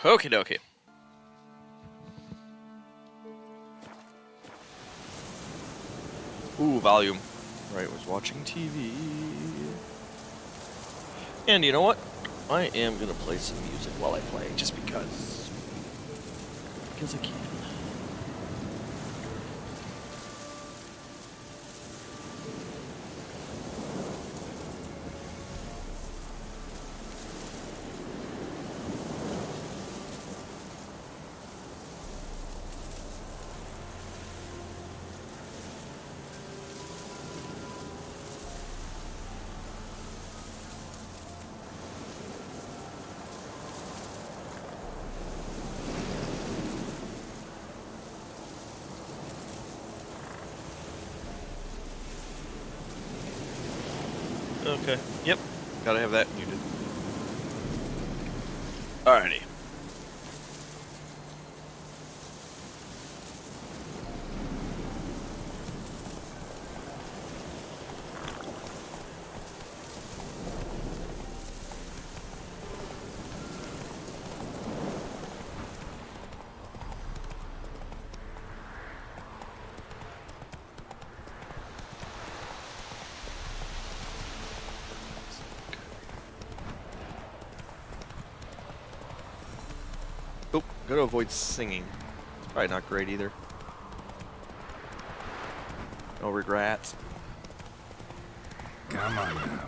Okie dokie. Ooh, volume. Right, was watching TV. And you know what? I am gonna play some music while I play, just because. Because I can. Okay. Yep. Gotta have that muted. Alrighty. Oh, gotta avoid singing. It's probably not great either. No regrets. Come on now.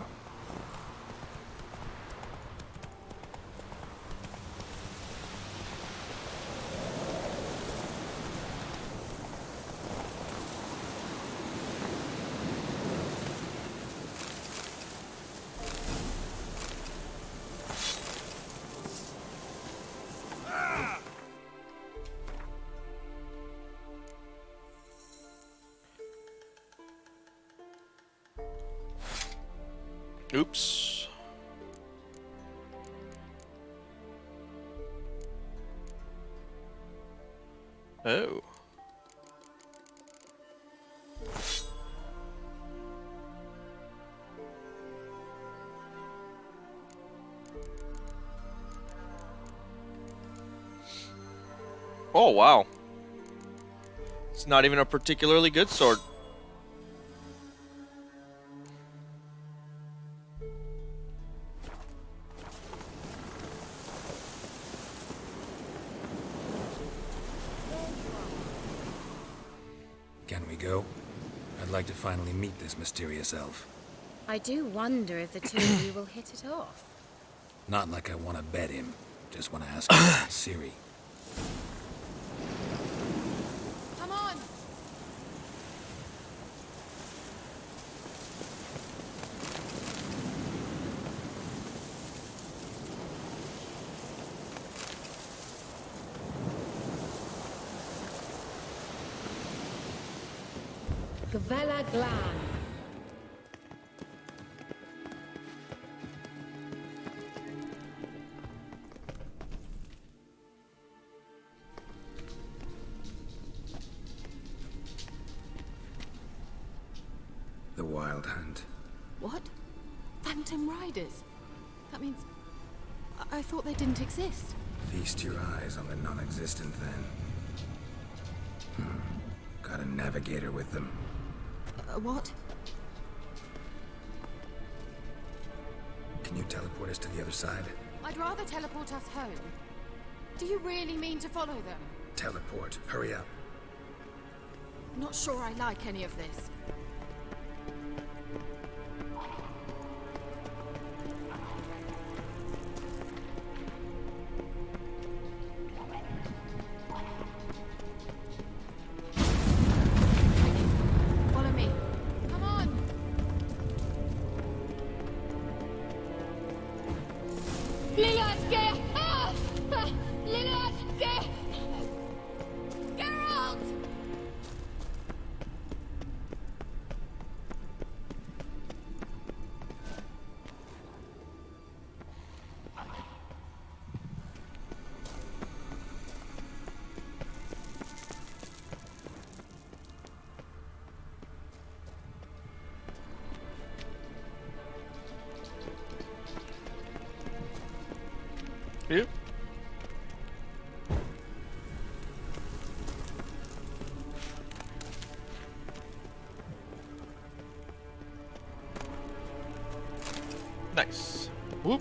Oops. Oh. Oh, wow. It's not even a particularly good sword. Can we go? I'd like to finally meet this mysterious elf. I do wonder if the two of you will hit it off. Not like I want to bet him. Just want to ask him, Siri. Come on! Gavella Glan. The Wild Hunt. What? Phantom Riders? That means... I thought they didn't exist. Feast your eyes on the non-existent then. Got a navigator with them. What? Can you teleport us to the other side? I'd rather teleport us home. Do you really mean to follow them? Teleport. Hurry up. Not sure I like any of this. Follow me. Come on! Nice. Whoop.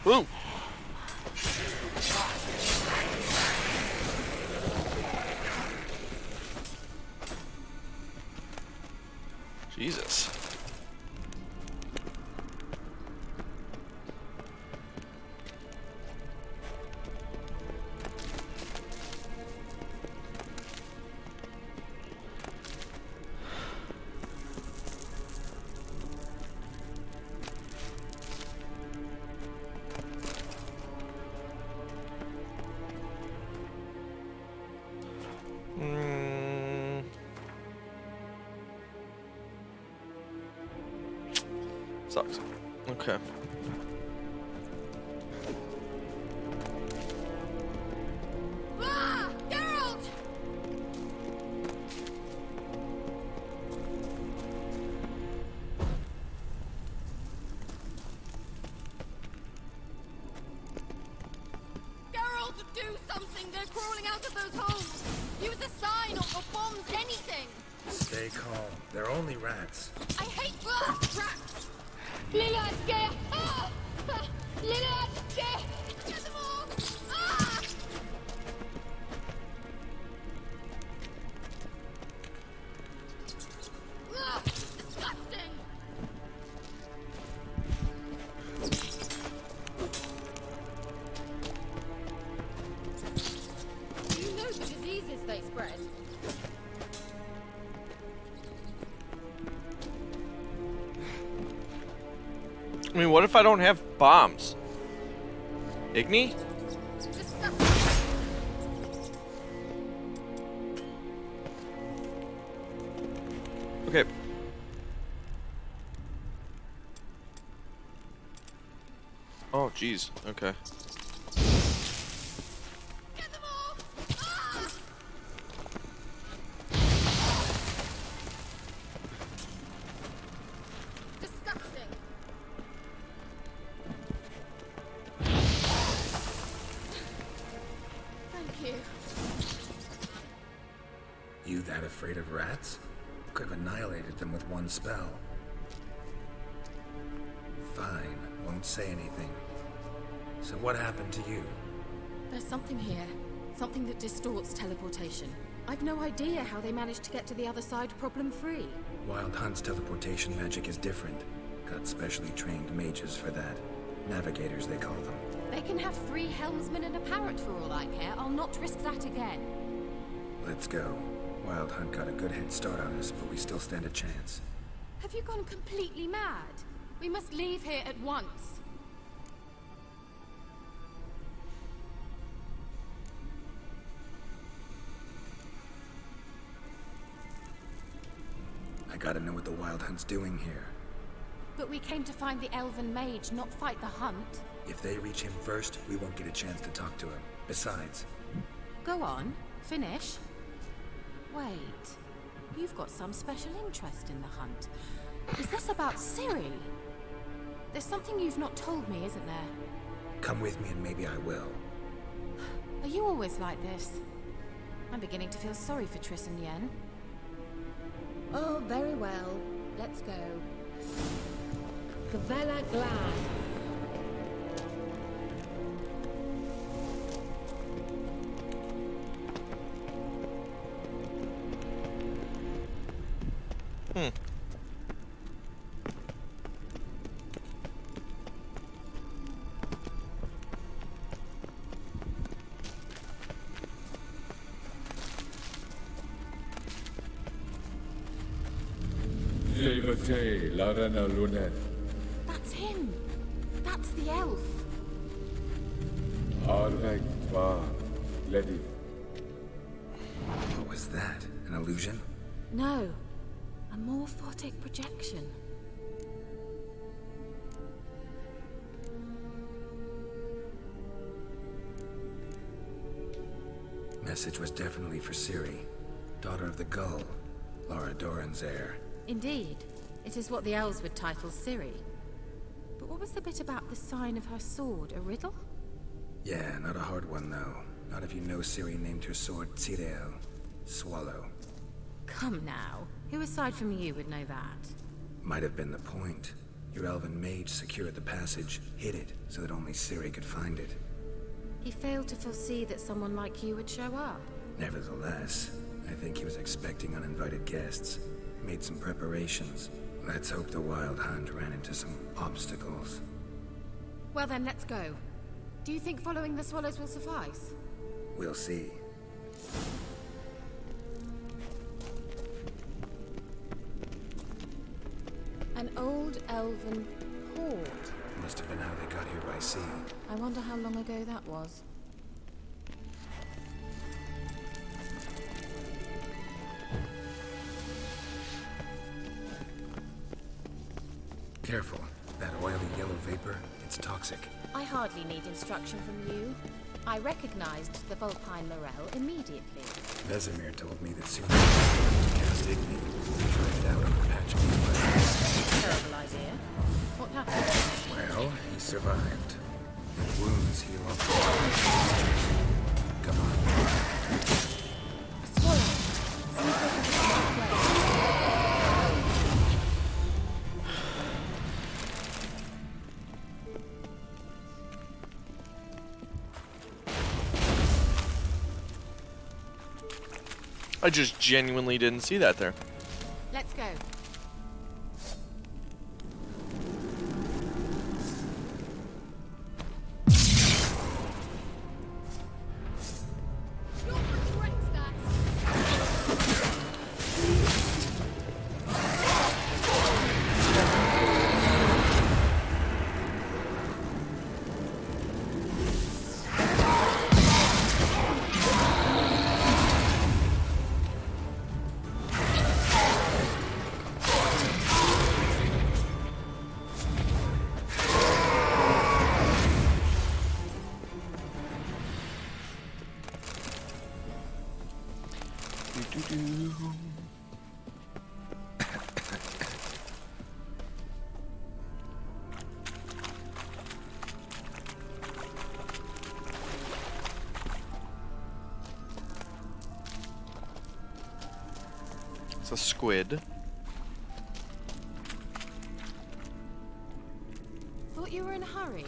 Boom. Jesus. Sucks. Okay. Ah! Geralt! Geralt, do something! They're crawling out of those holes! Use a sign or bombs, anything! Stay calm. They're only rats. I hate rats! Lila, scare! Ah! Lila, scare! Get them all! Ah! Ah! Disgusting! You know the diseases they spread. I mean, what if I don't have bombs? Igni? Okay. Oh, jeez. Okay. Get them all! Ah! Disgusting! Thank you. You that afraid of rats? Could have annihilated them with one spell. Fine, won't say anything. So what happened to you? There's something here. Something that distorts teleportation. I've no idea how they managed to get to the other side problem-free. Wild Hunt's teleportation magic is different. Got specially trained mages for that. Navigators, they call them. They can have 3 helmsmen and a parrot for all I care. I'll not risk that again. Let's go. Wild Hunt got a good head start on us, but we still stand a chance. Have you gone completely mad? We must leave here at once. I gotta know what the Wild Hunt's doing here. But we came to find the elven mage, not fight the hunt. If they reach him first, we won't get a chance to talk to him. Besides, Go on, finish. Wait, you've got some special interest in the hunt. Is this about Ciri? There's something you've not told me, isn't there? come with me and maybe I will. Are you always like this? I'm beginning to feel sorry for Triss and Yen. Oh, very well. Let's go. Gavella Glad. Levate, Larena Lunet, That's him! That's the elf! Arvek Va, Lady. What was that? An illusion? No, a morphotic projection. Message was definitely for Ciri, daughter of the Gull, Lara Doran's heir. Indeed. It is what the elves would title Ciri. But what was the bit about the sign of her sword? A riddle? Yeah, not a hard one though. Not if you know Ciri named her sword Tirel, Swallow. Come now. Who aside from you would know that? Might have been the point. Your elven mage secured the passage, hid it, so that only Ciri could find it. He failed to foresee that someone like you would show up. Nevertheless, I think he was expecting uninvited guests. Made some preparations. Let's hope the Wild Hunt ran into some obstacles. Well then, let's go. Do you think following the swallows will suffice? We'll see. An old elven port. Must have been how they got here by sea. I wonder how long ago that was. Careful. That oily yellow vapor, it's toxic. I hardly need instruction from you. I recognized the Vulpine Morel immediately. Vesemir told me that soon after to cast Igni, tried it out on a patch of blood. Terrible idea. What happened? Well, he survived. And wounds heal off. Come on. Swallow. See if they can get the right way. I just genuinely didn't see that there. Let's go. It's a squid. Thought you were in a hurry.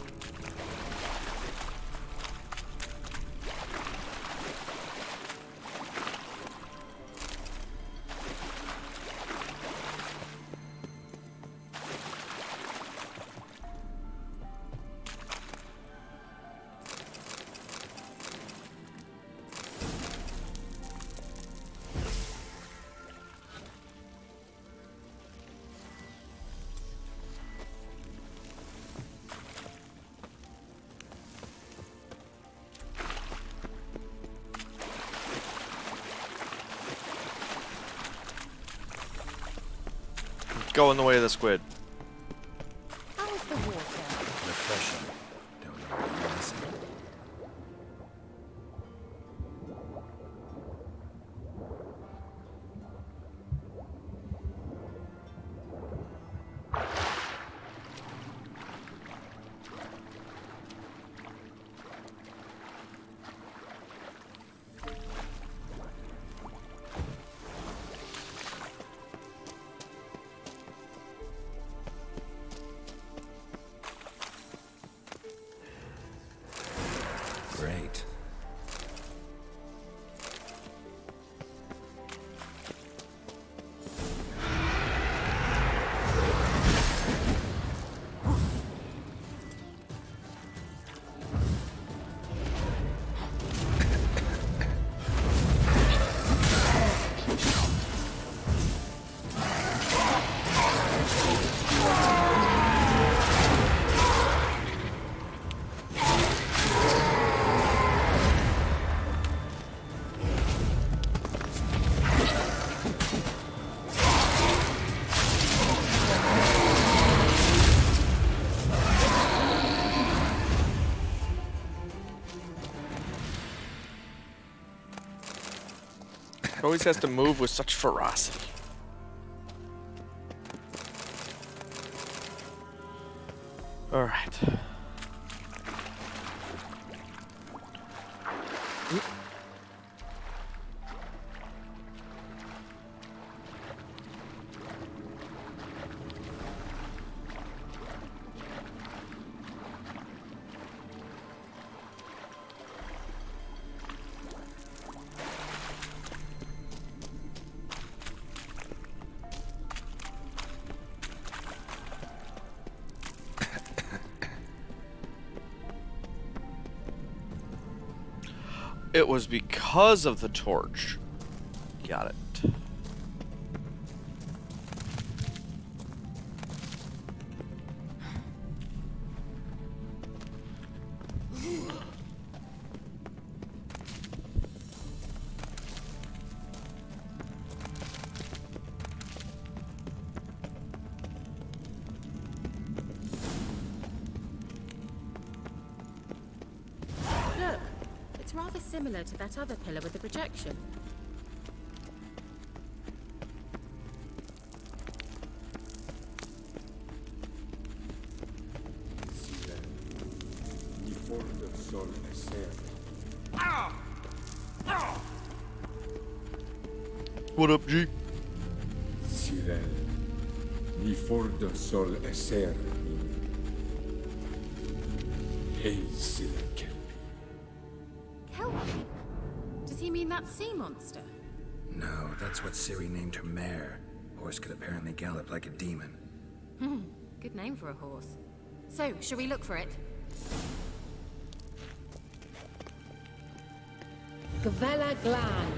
Go in the way of the squid. How is the water? Refreshing. Don't know what you're missing. Always has to move with such ferocity. All right. It was because of the torch. Got it. Look, it's rather similar to that other pillar with the projection. Ni for del sol eser. What up, G? Sirel. Ni for del sol eser. Hey, Sirel. Kelpie? Does he mean that sea monster? No, that's what Ciri named her mare. Horse could apparently gallop like a demon. Good name for a horse. So, shall we look for it? Gavella Glan.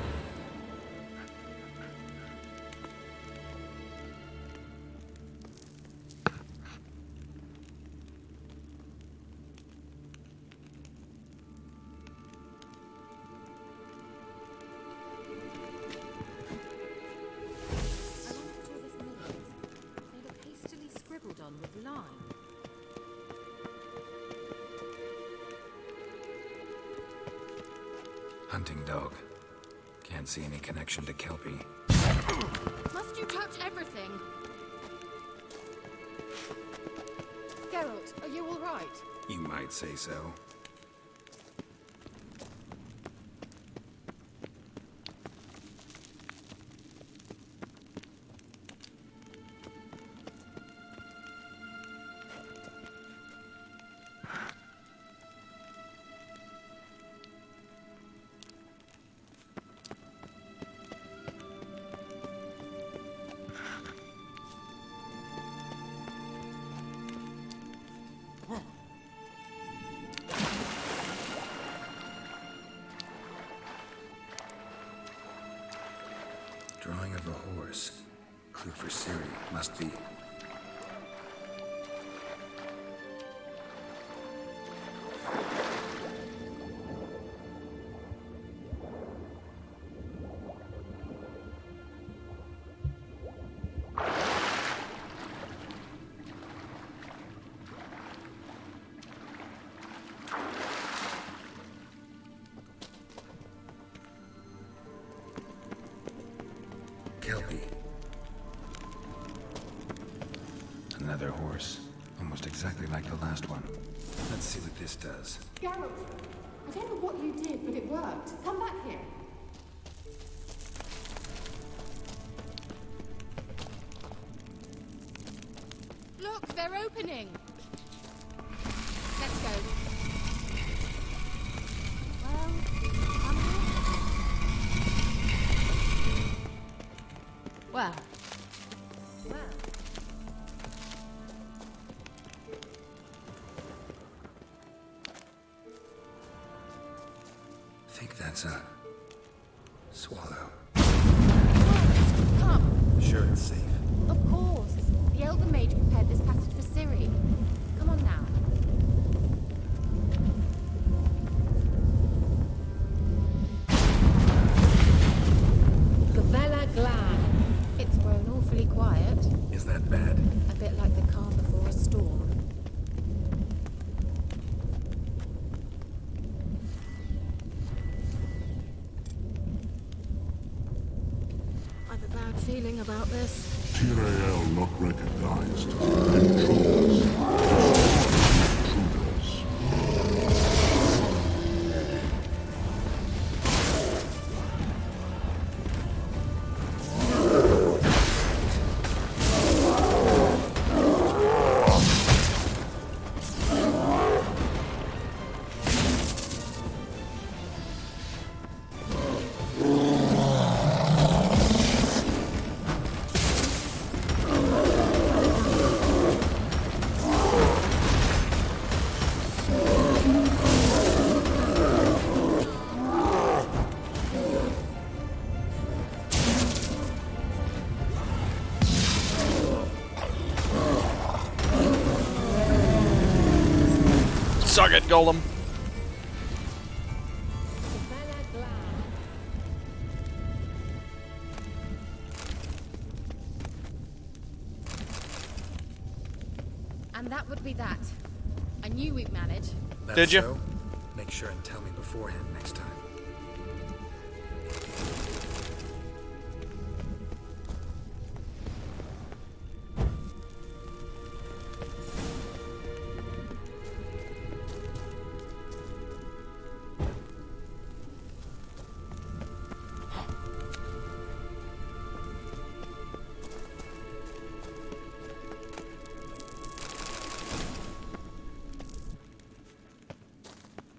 They look hastily scribbled on with lime. Hunting dog. Can't see any connection to Kelpie. Must you touch everything? Geralt, are you all right? You might say so. Drawing of a horse. Clue for Ciri. Must be. Kelpie. Another horse. Almost exactly like the last one. Let's see what this does. Geralt, I don't know what you did, but it worked. Come back here. Look, they're opening. Let's go. Well, come on. Well. Think that's a swallow. Come. Sure it's safe. Of course. The Elven Mage prepared this passage for Ciri. Come on now. Gavella Glan. It's grown awfully quiet. Is that bad? A bit like the calm before a storm. feeling about this? Tyrael not recognized. Intruders. Intruders. Suck it, Golem. And that would be that. I knew we'd manage. That's Did you? So? Make sure and tell me beforehand next time.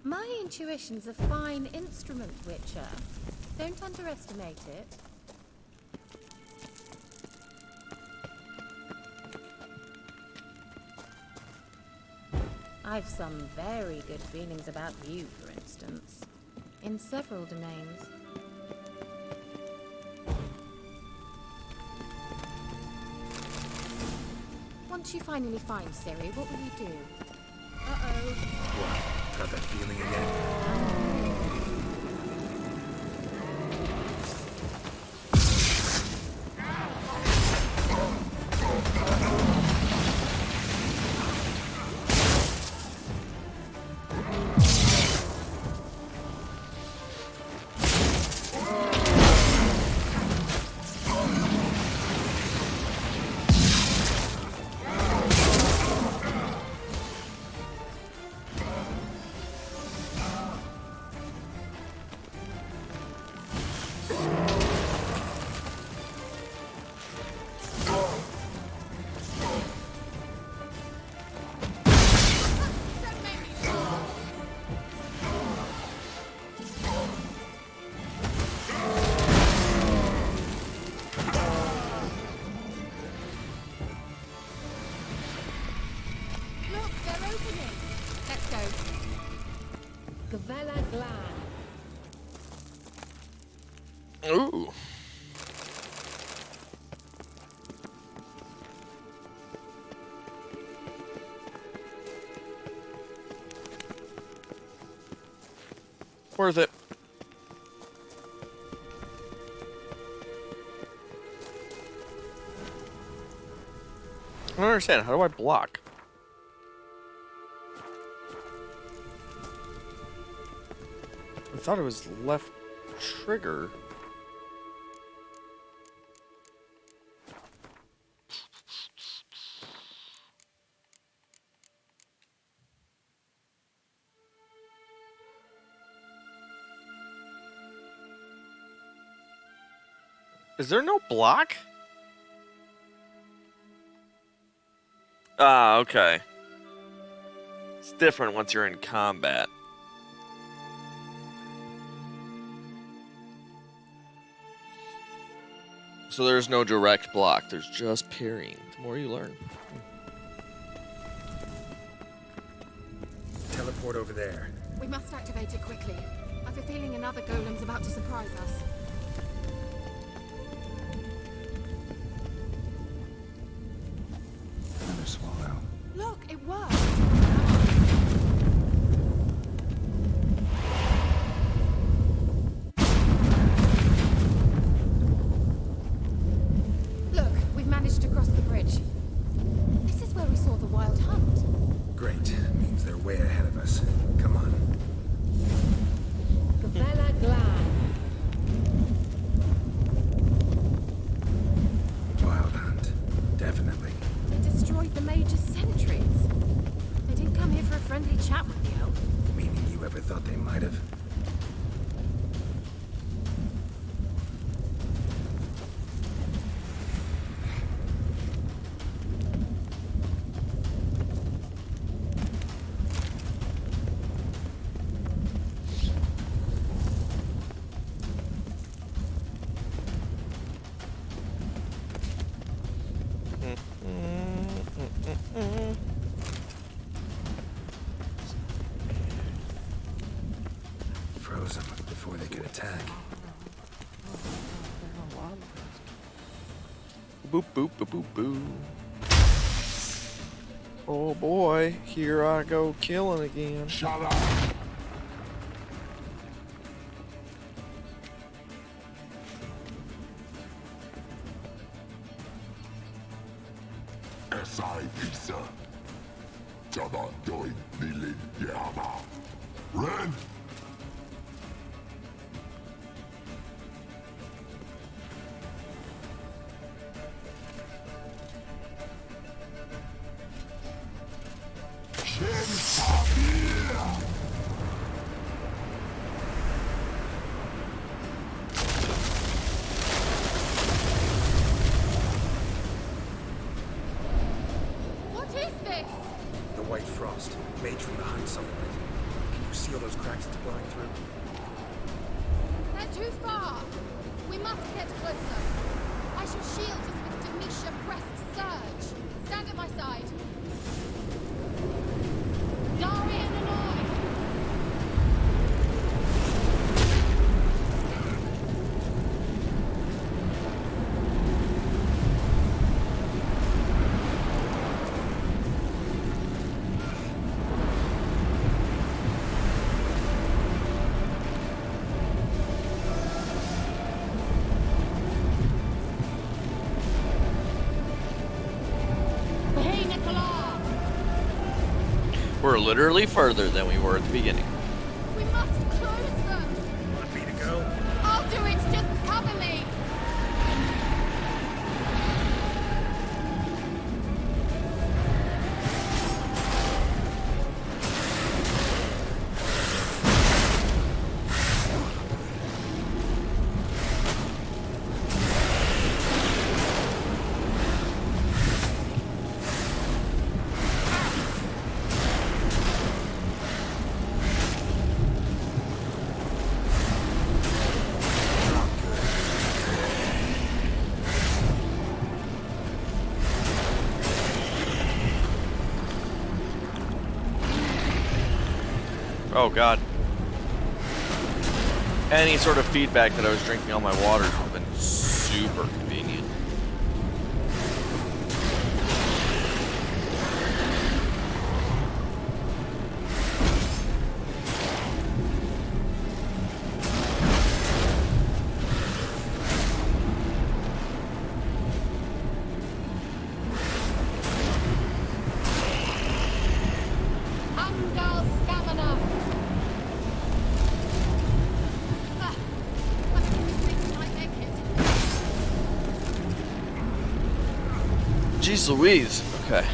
My intuition's a fine instrument, Witcher. Don't underestimate it. I've some very good feelings about you, for instance. In several domains. Once you finally find Ciri, what will you do? Uh-oh. What? Got that feeling again? Look, they're opening! Let's go. Gavella Glan. Ooh. Worth it. I don't understand. How do I block? I thought it was left trigger. Is there no block? Ah, okay. It's different once you're in combat. So there's no direct block, there's just parrying. The more you learn. Teleport over there. We must activate it quickly. I've a feeling another golem's about to surprise us. Another swallow. Look, it worked! Look, we've managed to cross the bridge. This is where we saw the wild hunt. Great. Means they're way ahead of us. Come on. Gavella Glan. chat with the elf. Meaning you ever thought they might have? Froze them before they could attack. Boop boop boop boop boo. Oh boy, here I go killing again. Shut up! SI Pizza. Jada Doin Nilin Yama. Ren! Shen Sabir! What is this? The white frost, made from the hunt supplement. Can you see all those cracks it's blowing through? They're too far. We must get closer. I shall shield us with Demisha Crest's surge. Stand at my side. Darian and I. Hey, Nicola! We're literally further than we were at the beginning. We must close them. Want me to go? I'll do it. Just cover me. Oh god. Any sort of feedback that I was drinking all my waters would have been super convenient. Angal stamina. Let's do this till I make it. Jeez Louise. Okay.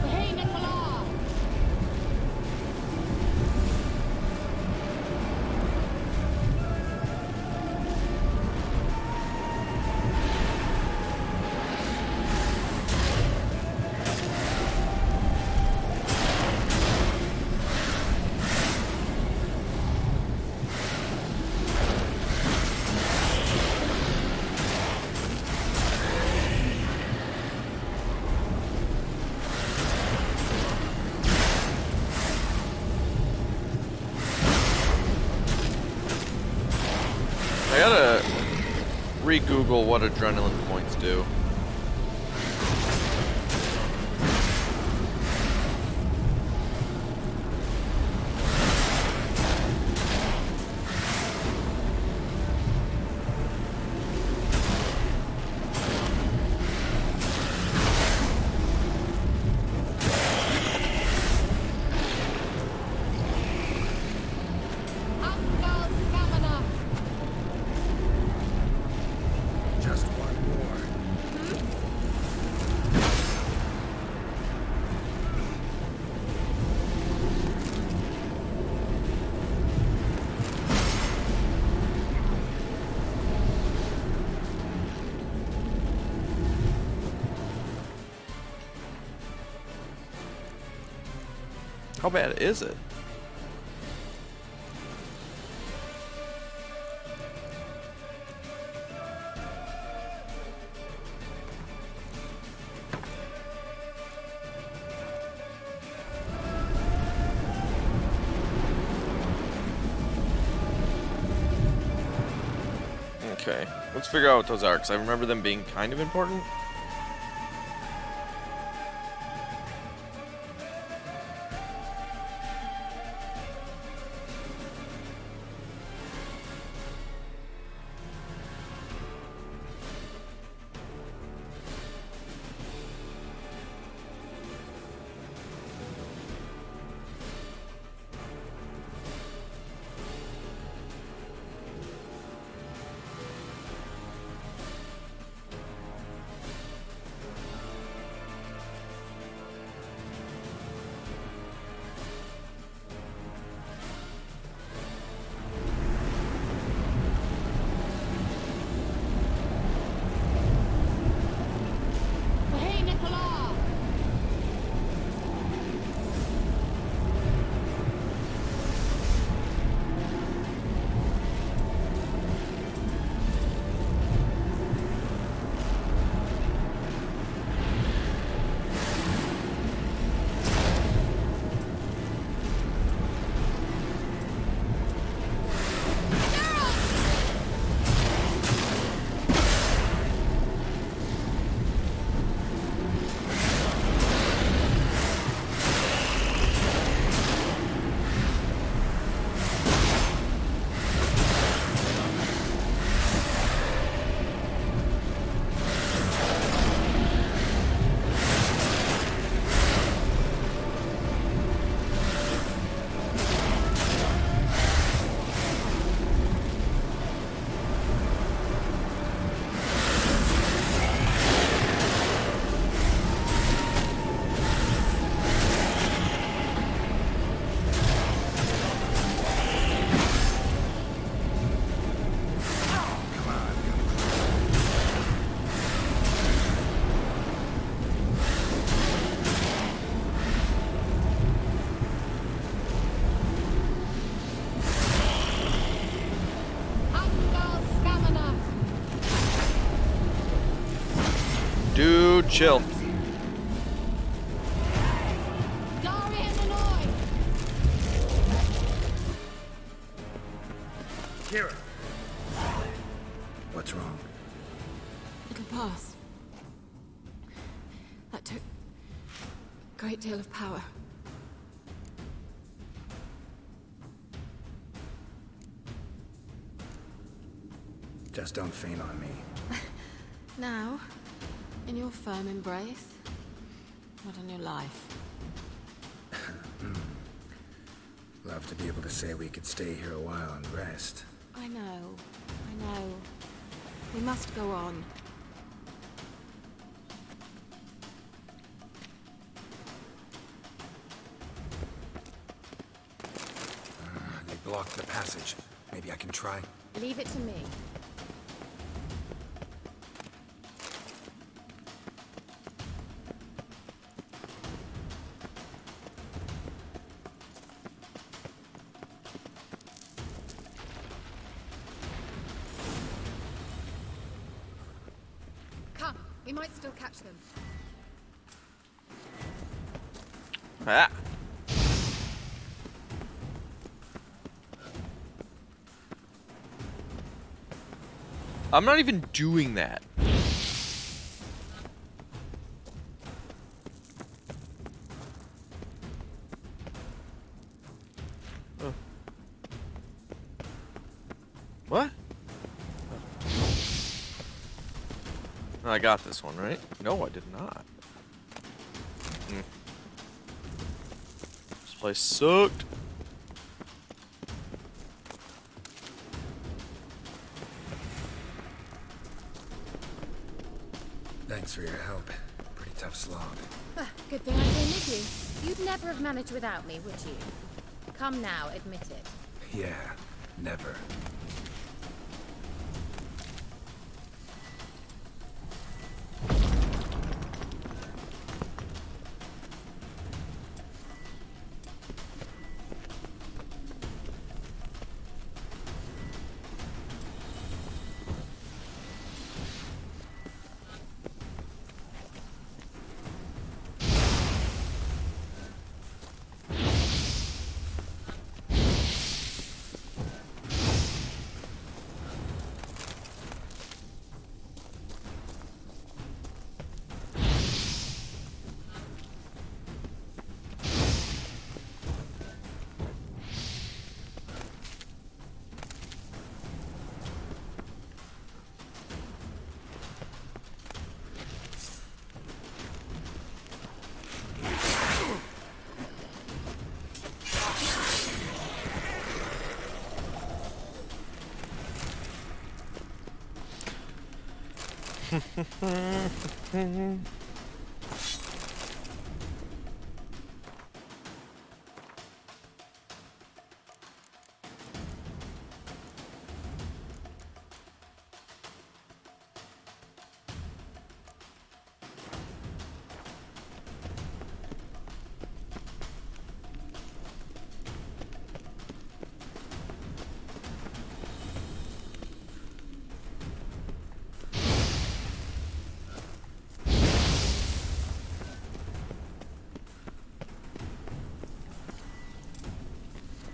Hey, Nicola. I gotta re-Google what adrenaline points do. How bad is it? Okay, let's figure out what those are, because I remember them being kind of important. Hey, Nicola! Dude, chill. Kira! What's wrong? It'll pass. That took a great deal of power. Just don't faint on me. Now, in your firm embrace, not on your life. Love to be able to say we could stay here a while and rest. I know. We must go on. They blocked the passage. Maybe I can try. Leave it to me. Come, we might still catch them. Ah. I'm not even doing that. Oh. What? I got this one, right? No, I did not. This place sucked. Thanks for your help. Pretty tough slog. Good thing I came with you. You'd never have managed without me, would you? Come now, admit it. Yeah, never.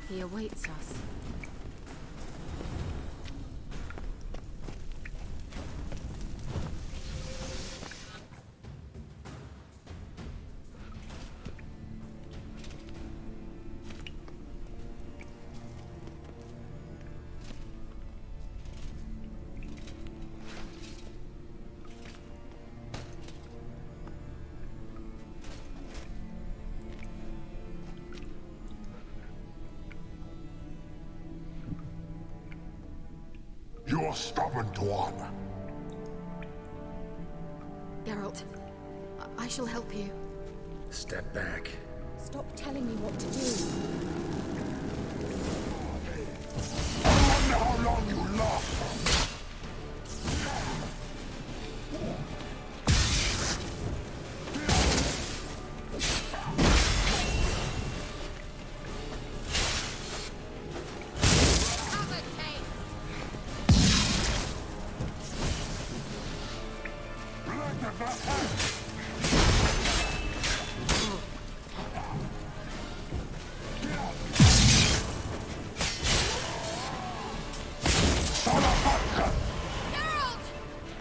He awaits us. You're stubborn one. Geralt, I shall help you. Step back. Stop telling me what to do. I wonder how long you last.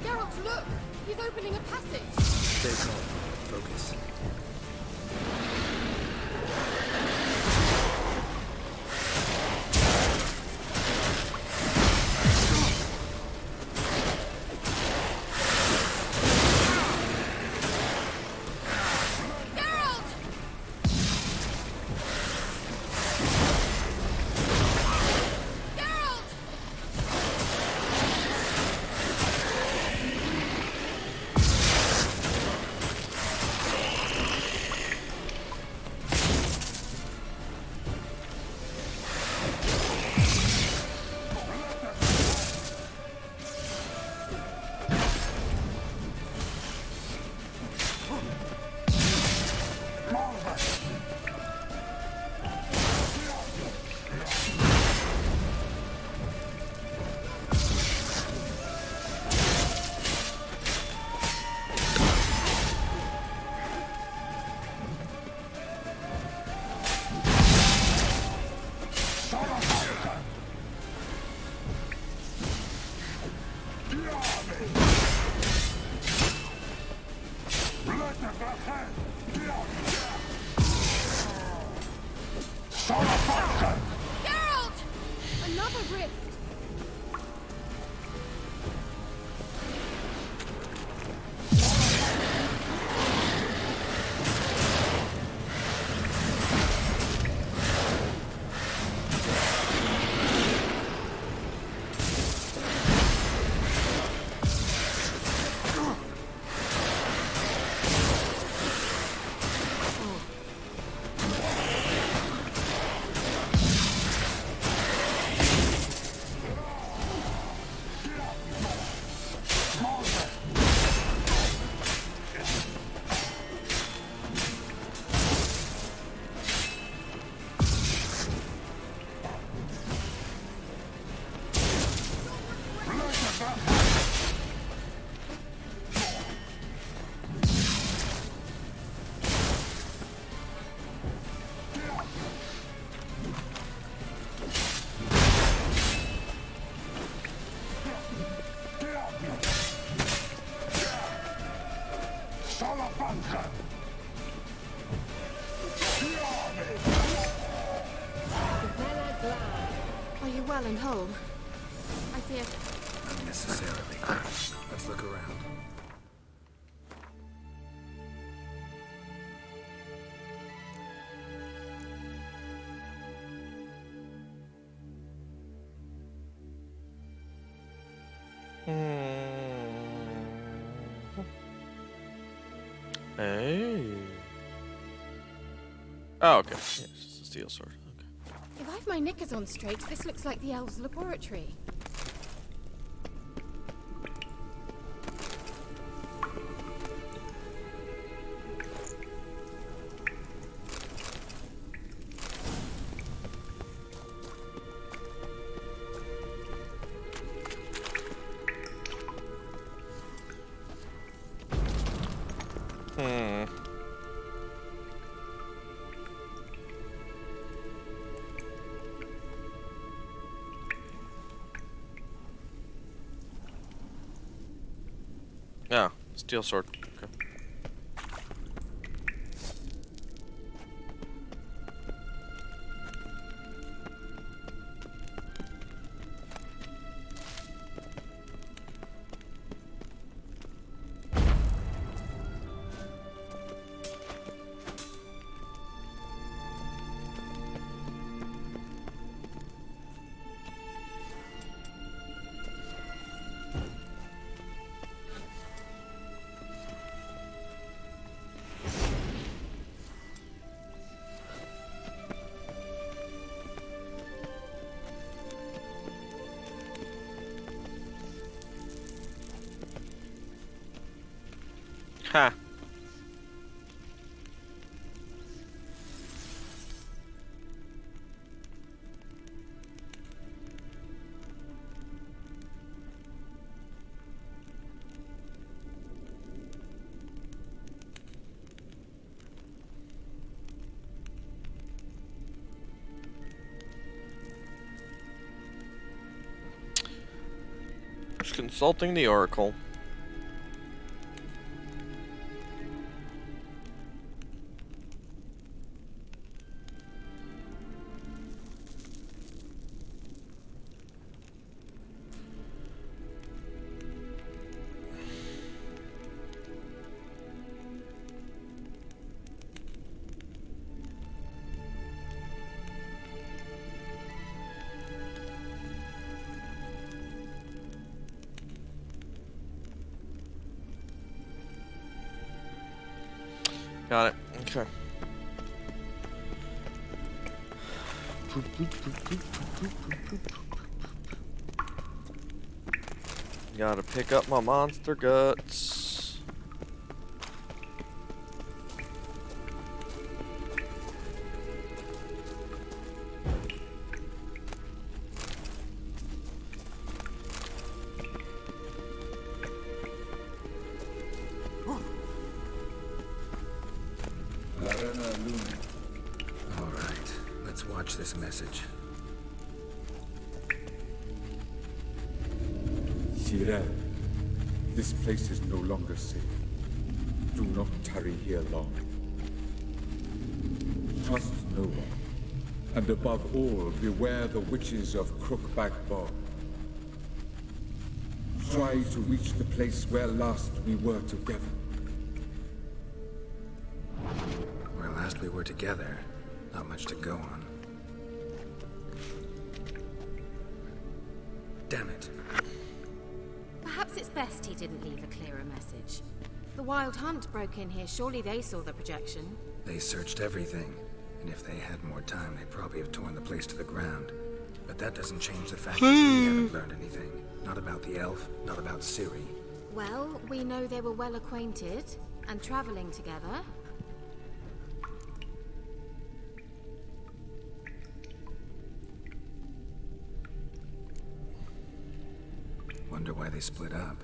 Geralt, look! He's opening a passage! Stay calm. Focus. Geralt! Geralt! Geralt! Another rift! Are you well and whole? I fear... Unnecessarily. Let's look around. Hey. Oh, okay. Yeah, it's just a steel sword. Okay. If I've my knickers on straight, this looks like the elves' laboratory. Yeah, steel sword. Okay. Ha. Just consulting the Oracle. Got it. Okay. Gotta pick up my monster guts. All right, let's watch this message. Sirel, this place is no longer safe. Do not tarry here long. Trust no one. And above all, beware the witches of Crookback Bog. Try to reach the place where last we were together. Where last we were together, not much to go on. Damn it. Perhaps it's best he didn't leave a clearer message. The Wild Hunt broke in here. Surely they saw the projection. They searched everything, and if they had more time, they'd probably have torn the place to the ground. But that doesn't change the fact that we haven't learned anything. Not about the elf, not about Ciri. Well, we know they were well acquainted and traveling together. Wonder why they split up.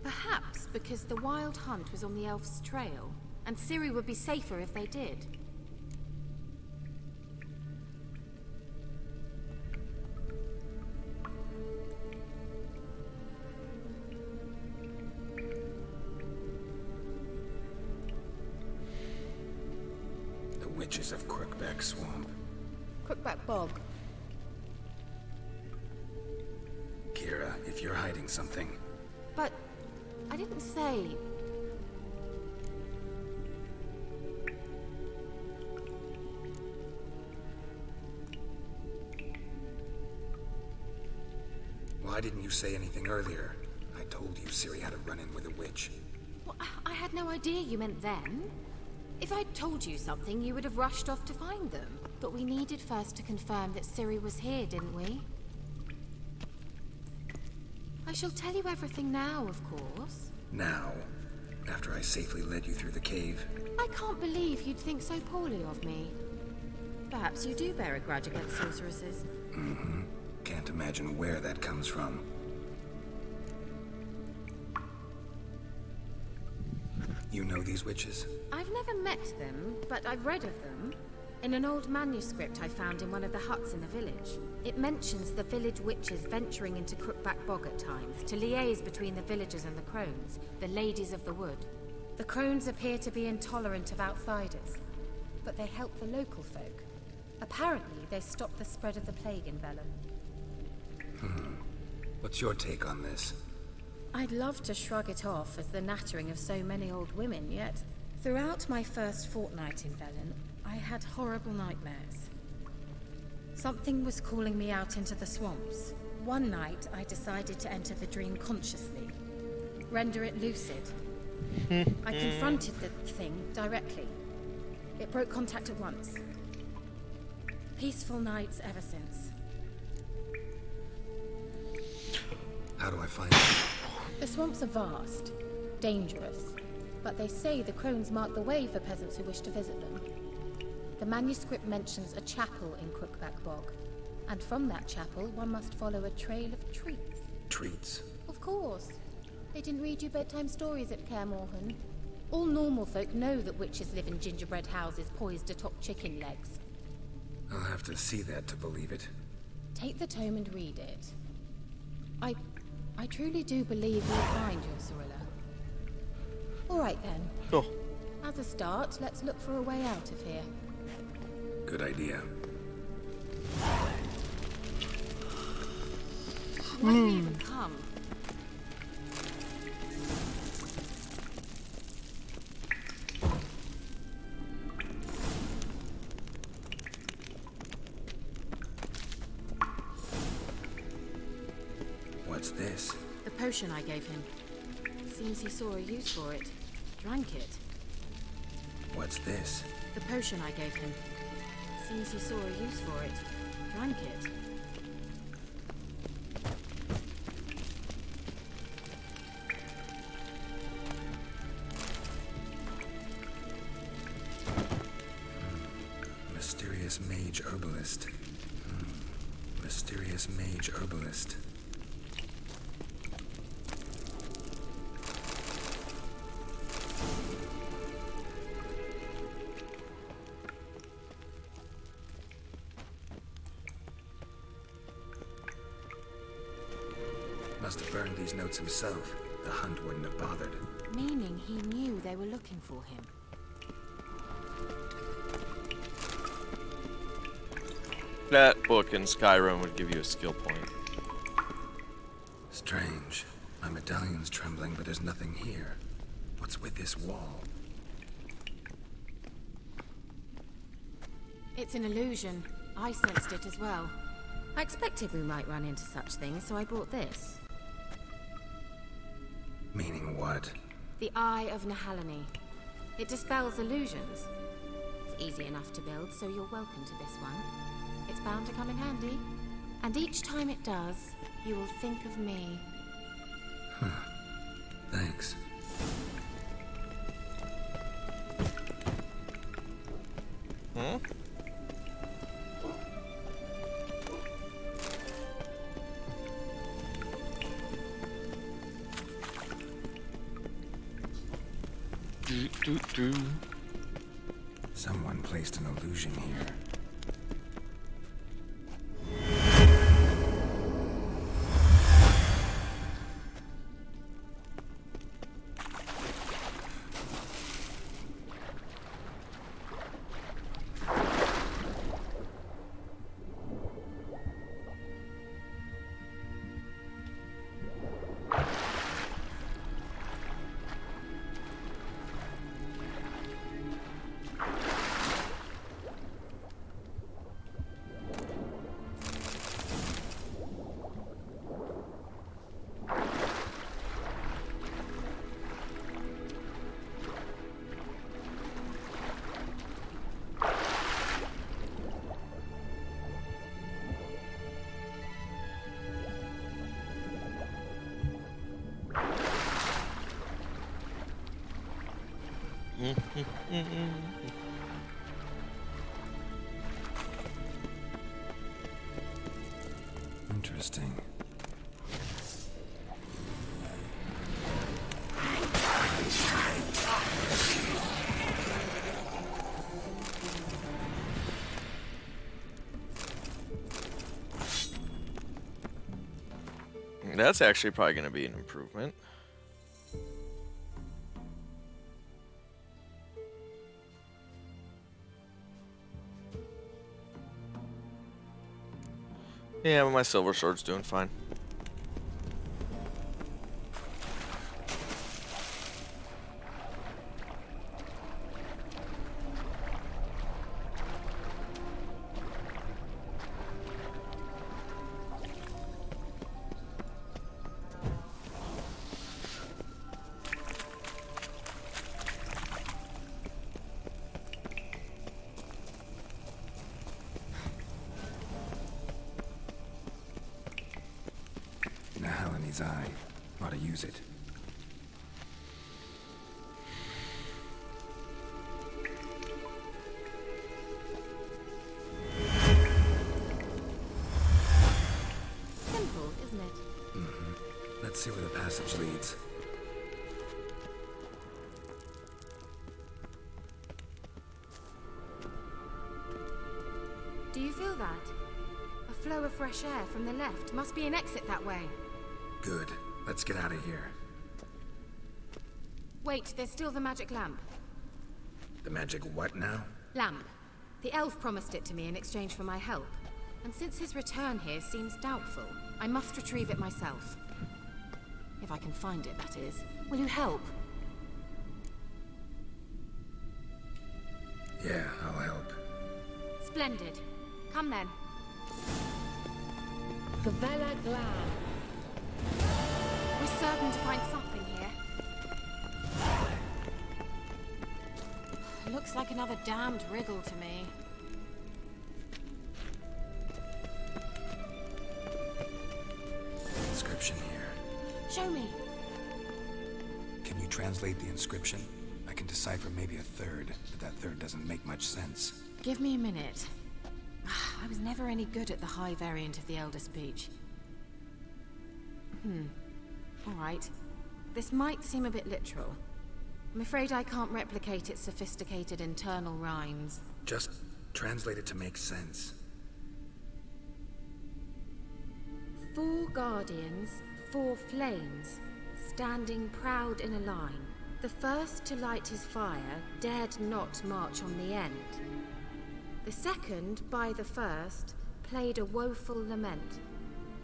Perhaps because the Wild Hunt was on the elf's trail, and Ciri would be safer if they did. The witches of Crookback Swamp. Crookback Bog. Kira, if you're hiding something, But I didn't say. why didn't you say anything earlier? I told you Ciri had a run-in with a witch. Well, I had no idea you meant them. If I'd told you something, you would have rushed off to find them. But we needed first to confirm that Ciri was here, didn't we? I shall tell you everything now, of course. Now, after I safely led you through the cave. I can't believe you'd think so poorly of me. Perhaps you do bear a grudge against sorceresses. Mm-hmm. Can't imagine where that comes from. You know these witches? I've never met them, but I've read of them. In an old manuscript I found in one of the huts in the village. It mentions the village witches venturing into Crookback Bog at times to liaise between the villagers and the crones, the ladies of the wood. The crones appear to be intolerant of outsiders, but they help the local folk. Apparently, they stop the spread of the plague in Vellum. What's your take on this? I'd love to shrug it off as the nattering of so many old women, yet throughout my first fortnight in Vellum, I had horrible nightmares. Something was calling me out into the swamps. One night, I decided to enter the dream consciously, render it lucid. I confronted the thing directly. It broke contact at once. Peaceful nights ever since. How do I find it? The swamps are vast, dangerous, but they say the crones mark the way for peasants who wish to visit them. The manuscript mentions a chapel in Crookback Bog, and from that chapel one must follow a trail of treats. Treats? Of course. They didn't read you bedtime stories at Kaer Morhen. All normal folk know that witches live in gingerbread houses poised atop chicken legs. I'll have to see that to believe it. Take the tome and read it. I truly do believe you'll find your Cirilla. All right then. Oh. As a start, let's look for a way out of here. Good idea. Why did we even come? What's this? The potion I gave him. Seems he saw a use for it. Drank it. What's this? The potion I gave him. Seems he saw a use for it. Drank it. Mysterious mage herbalist. Mysterious mage herbalist. Must have burned these notes himself. The hunt wouldn't have bothered. Meaning he knew they were looking for him. That book in Skyrim would give you a skill point. Strange. My medallion's trembling, but there's nothing here. What's with this wall? It's an illusion. I sensed it as well. I expected we might run into such things, so I brought this. Meaning what? The Eye of Nahalani. It dispels illusions. It's easy enough to build, so you're welcome to this one. It's bound to come in handy. And each time it does, you will think of me. Thanks. Hmm? Do. Someone placed an illusion here. Interesting. That's actually probably going to be an improvement. Yeah, but my silver sword's doing fine. Now in his eye. Ought to use it. Simple, isn't it? Let's see where the passage leads. Do you feel that? A flow of fresh air from the left. Must be an exit that way. Good. Let's get out of here. Wait, there's still the magic lamp. The magic what now? Lamp. The elf promised it to me in exchange for my help. And since his return here seems doubtful, I must retrieve it myself. If I can find it, that is. Will you help? Yeah, I'll help. Splendid. Come then. Gavella Glad. We're certain to find something here. Looks like another damned riddle to me. Inscription here. Show me. Can you translate the inscription? I can decipher maybe a third, but that third doesn't make much sense. Give me a minute. I was never any good at the high variant of the Elder Speech. All right. This might seem a bit literal. I'm afraid I can't replicate its sophisticated internal rhymes. Just translate it to make sense. 4 guardians, 4 flames, standing proud in a line. The first to light his fire dared not march on the end. The second, by the first, played a woeful lament.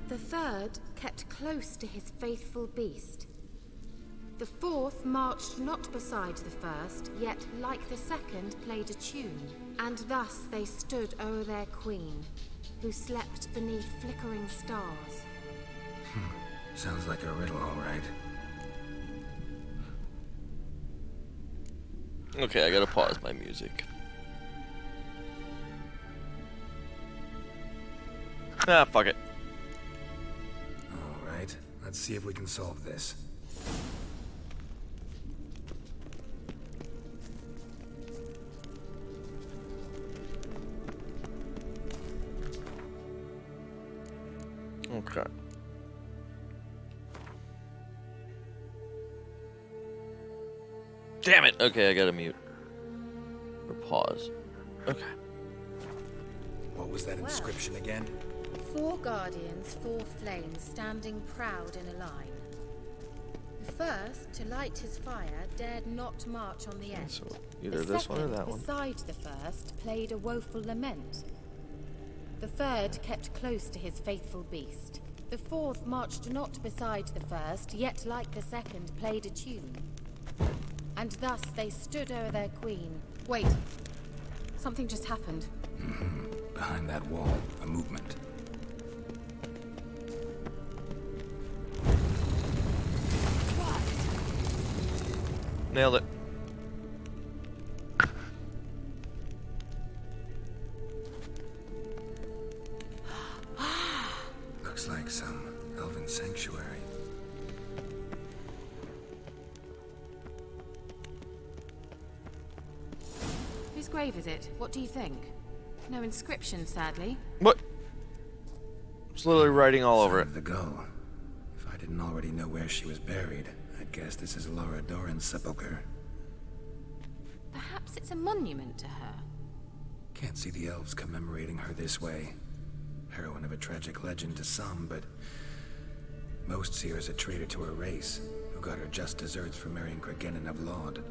The third kept close to his faithful beast. The fourth marched not beside the first, yet like the second played a tune. And thus they stood o'er their queen, who slept beneath flickering stars. Sounds like a riddle, all right. Okay, I gotta pause my music. Ah, fuck it. All right, let's see if we can solve this. Okay. Damn it! Okay, I gotta mute. Or pause. Okay. What was that inscription again? 4 guardians, 4 flames, standing proud in a line. The first, to light his fire, dared not march on the end. So either The this one or second, that one. beside the first, played a woeful lament. The third kept close to his faithful beast. The fourth marched not beside the first, yet like the second played a tune. And thus they stood o'er their queen. Wait. Something just happened. Behind that wall, a movement. Nailed it. Looks like some elven sanctuary. grave is it? What do you think? No inscription, sadly. What? It's literally writing all over Son it. of the gull. If I didn't already know where she was buried, I'd guess this is Laura Doran's sepulcher. Perhaps it's a monument to her. Can't see the elves commemorating her this way. Heroine of a tragic legend to some, but most see her as a traitor to her race, who got her just desserts for marrying Cregennan of Laud.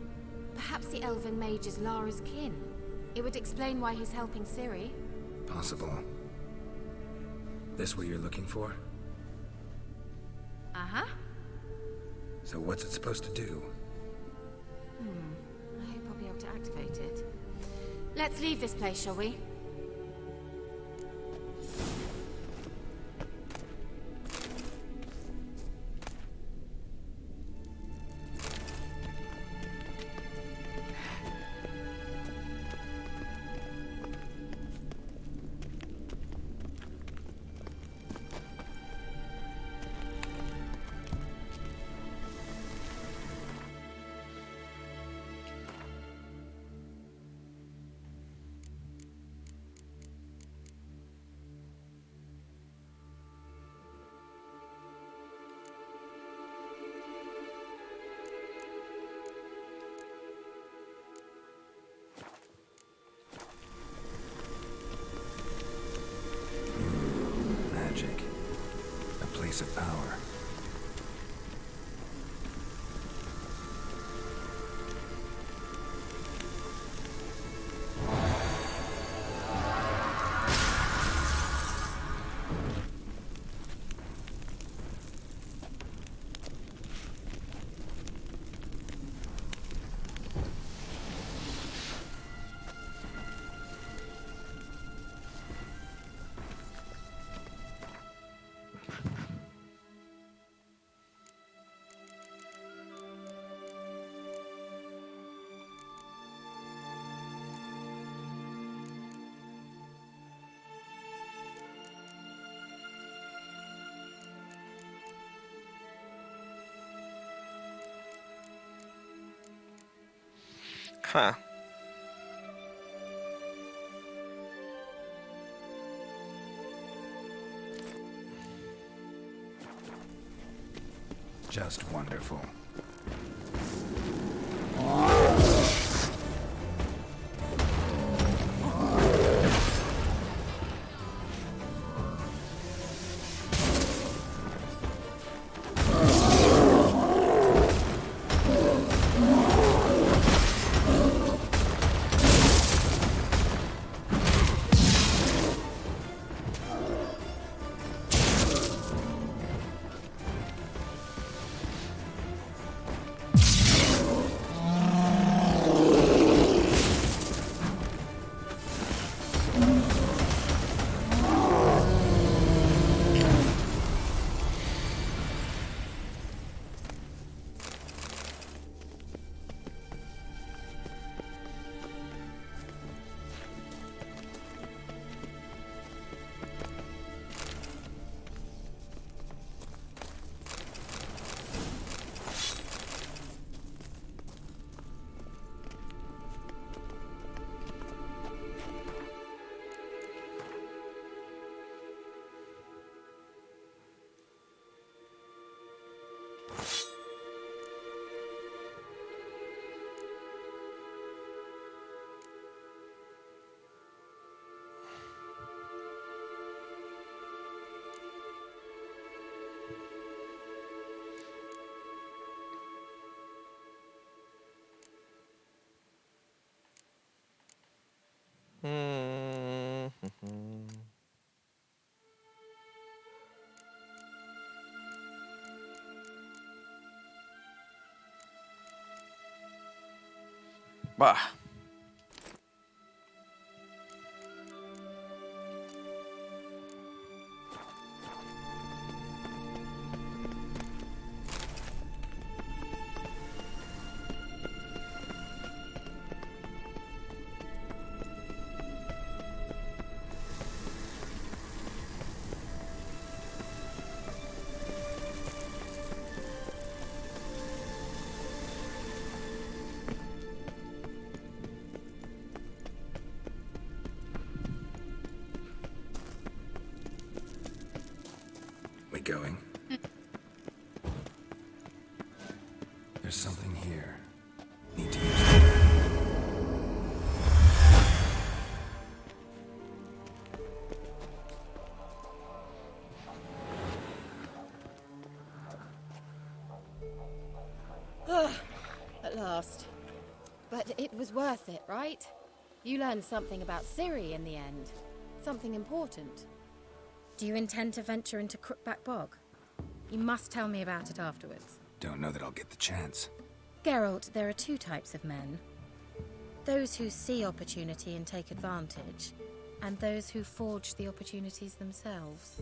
Perhaps the elven mage is Lara's kin. It would explain why he's helping Ciri. Possible. This what you're looking for? Uh-huh. So what's it supposed to do? I hope I'll be able to activate it. Let's leave this place, shall we? Magic. A place of power. Huh. Just wonderful. Bah. going. There's something here. Need to use it. At last. But it was worth it, right? You learned something about Ciri in the end. Something important. Do you intend to venture into Crookback Bog? You must tell me about it afterwards. Don't know that I'll get the chance. Geralt, there are two types of men. Those who see opportunity and take advantage, and those who forge the opportunities themselves.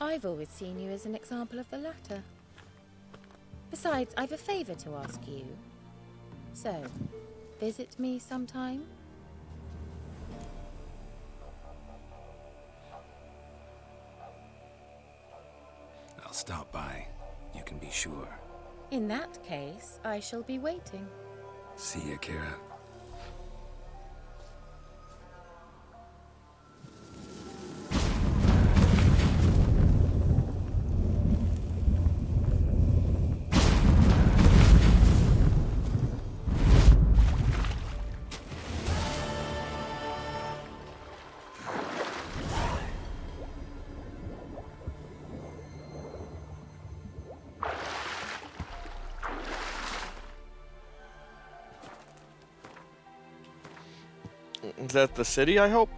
I've always seen you as an example of the latter. Besides, I've a favor to ask you. So, visit me sometime? I'll stop by. You can be sure. In that case, I shall be waiting. See ya, Kira. Is that the city, I hope?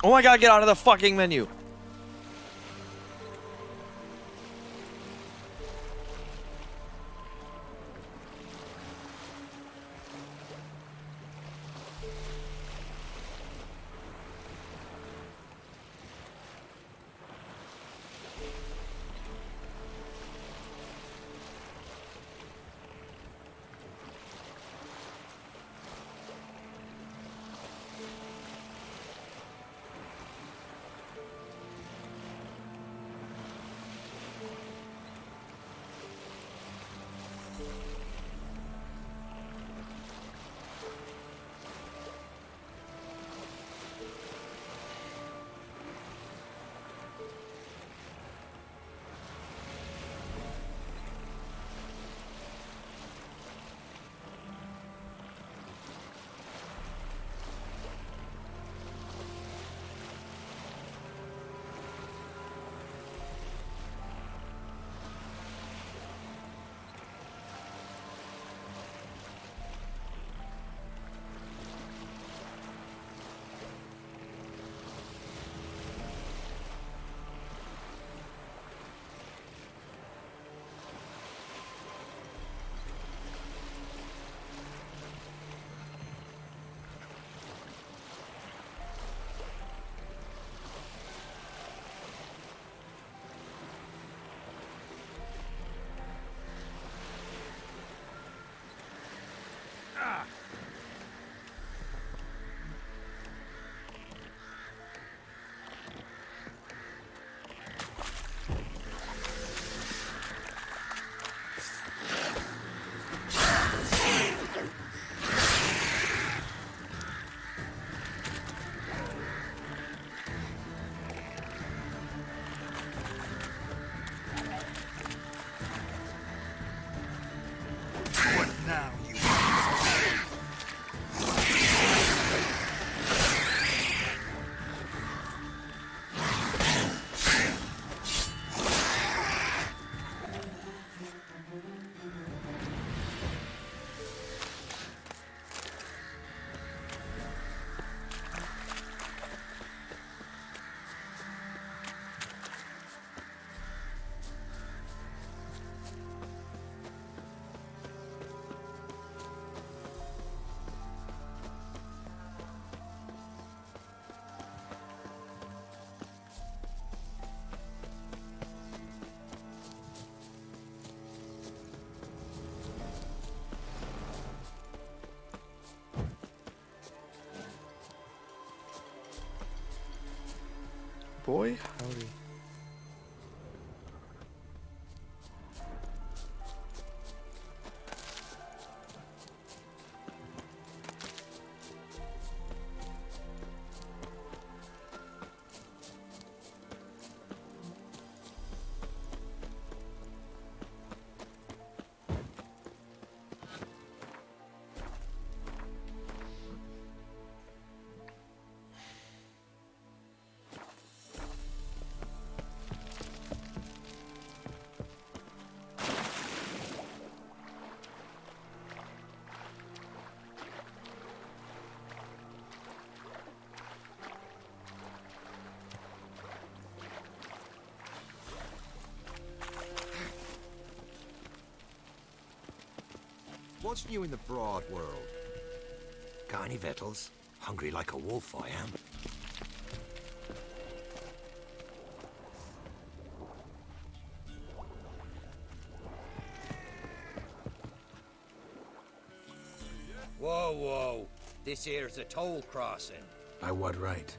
Oh my god, get out of the fucking menu! boy, howdy. What's new in the broad world? Got any victuals? Hungry like a wolf, I am. Whoa, whoa. This here's a toll crossing. By what right?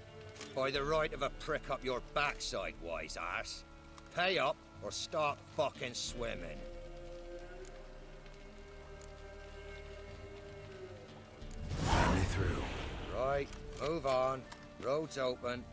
By the right of a prick up your backside, wise ass. Pay up or stop fucking swimming. Let me through. Right, move on. Road's open.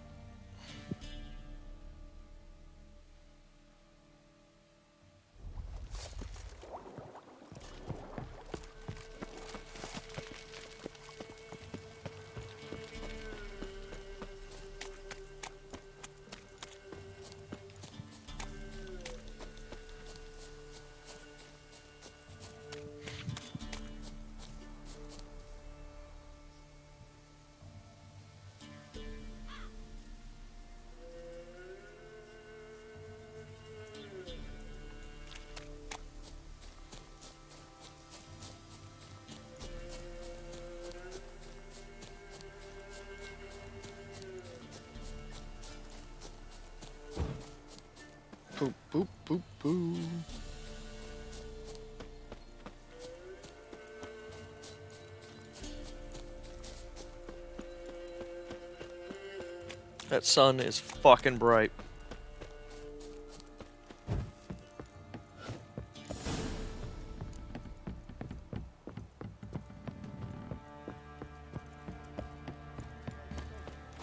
Boop, boop, boop, boop. That sun is fucking bright.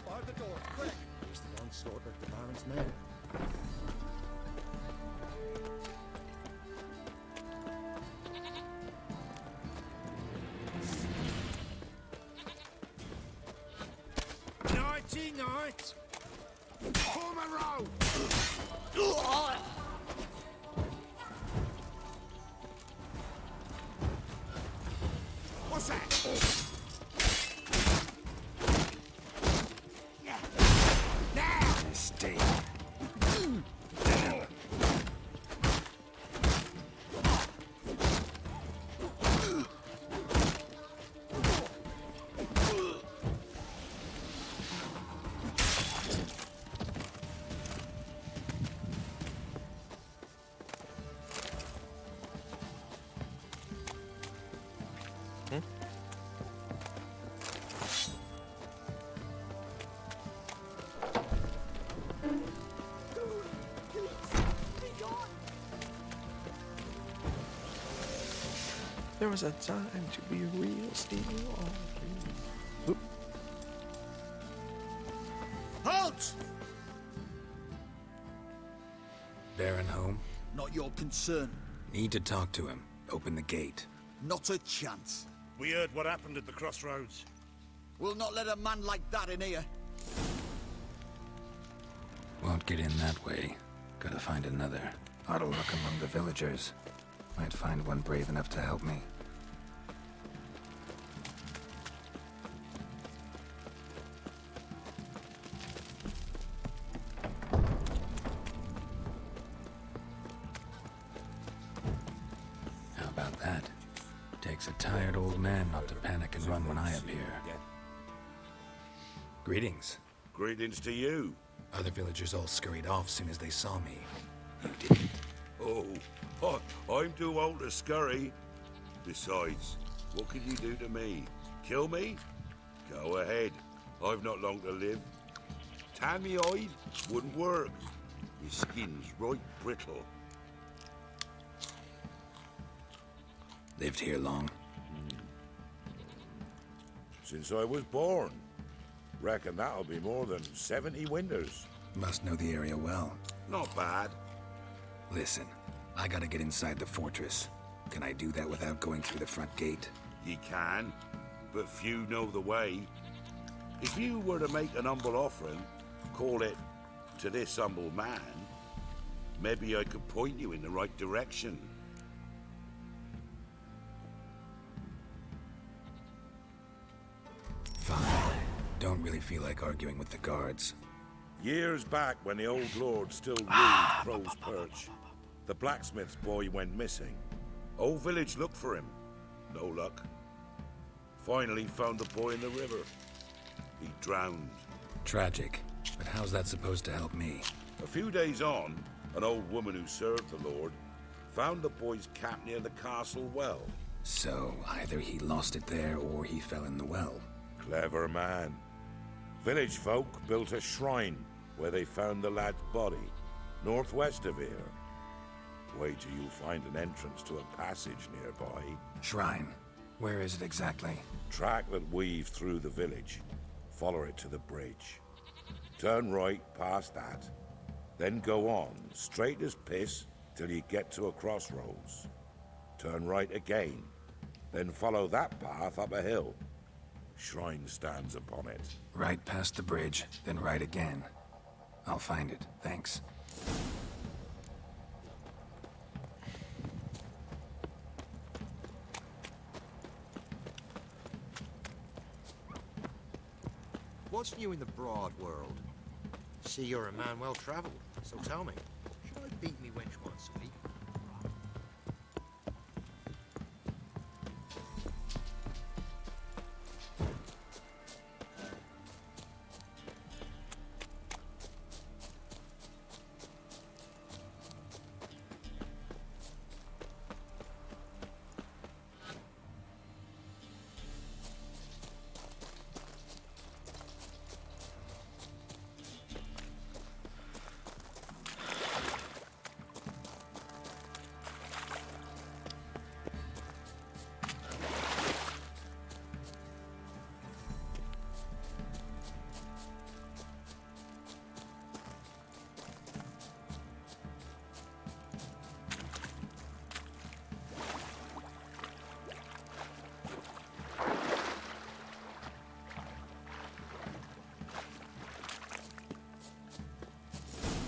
Bar the door, quick! He's the onslaught of the Baron's men. Nighty night. Form a row. What's that? Mistake. There was a time to be real steel. Oop. Halt! Baron home? Not your concern. Need to talk to him. Open the gate. Not a chance. We heard what happened at the crossroads. We'll not let a man like that in here. Won't get in that way. Gotta find another. Ought to look among the villagers. Might find one brave enough to help me. How about that? Takes a tired old man not to panic and run when I appear. Greetings. Greetings to you. Other villagers all scurried off soon as they saw me. You didn't. Oh, I'm too old to scurry. Besides, what can you do to me? Kill me? Go ahead. I've not long to live. Tan me hide wouldn't work. Your skin's right brittle. Lived here long? Since I was born. Reckon that'll be more than 70 winters. Must know the area well. Not bad. Listen, I gotta get inside the fortress. Can I do that without going through the front gate? Ye can, but few know the way. If you were to make an humble offering, call it to this humble man, maybe I could point you in the right direction. Fine. Don't really feel like arguing with the guards. Years back, when the old lord still ruled Crow's Perch, the blacksmith's boy went missing. Whole village looked for him. No luck. Finally found the boy in the river. He drowned. Tragic. But how's that supposed to help me? A few days on, an old woman who served the lord found the boy's cap near the castle well. So, either he lost it there or he fell in the well. Clever man. Village folk built a shrine where they found the lad's body, northwest of here. Wait till you find an entrance to a passage nearby. Shrine? Where is it exactly? Track that weaves through the village. Follow it to the bridge. Turn right past that. Then go on, straight as piss, till you get to a crossroads. Turn right again. Then follow that path up a hill. Shrine stands upon it. Right past the bridge, then right again. I'll find it, thanks. What's new in the broad world? See, you're a man well traveled, so tell me, should I beat me wench once a week?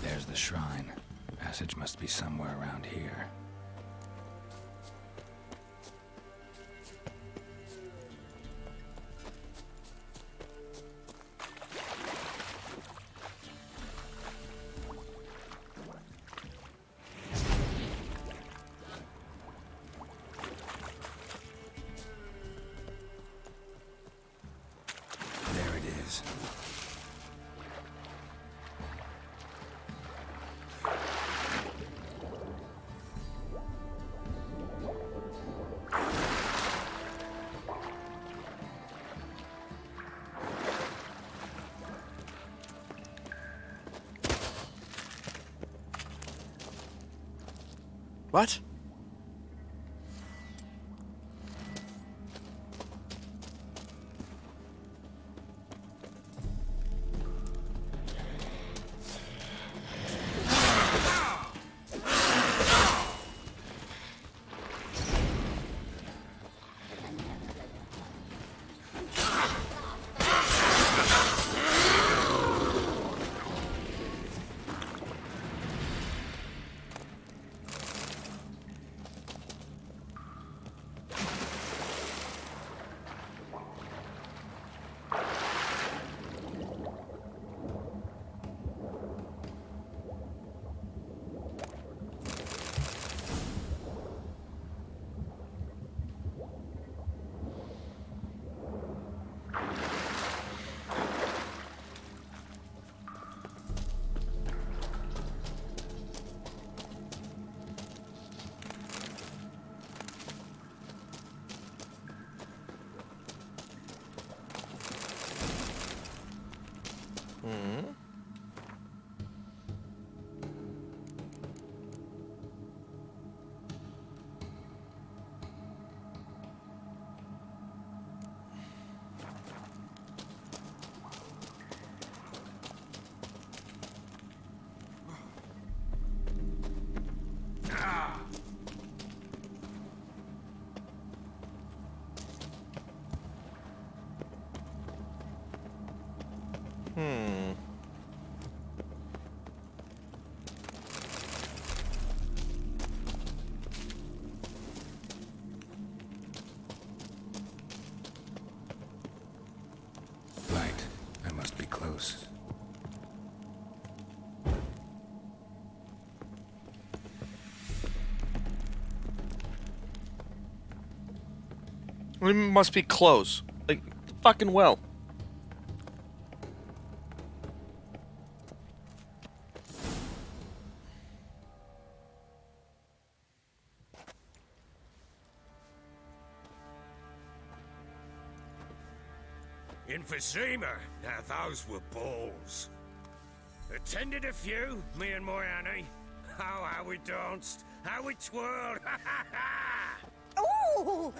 There's the shrine. Passage must be somewhere around here. There it is. What? Hmm. Light. I must be close. We must be close. Like, fucking well. Emphysema. Now those were balls. Attended a few, me and my Annie. Oh, how we danced, how we twirled. Ooh!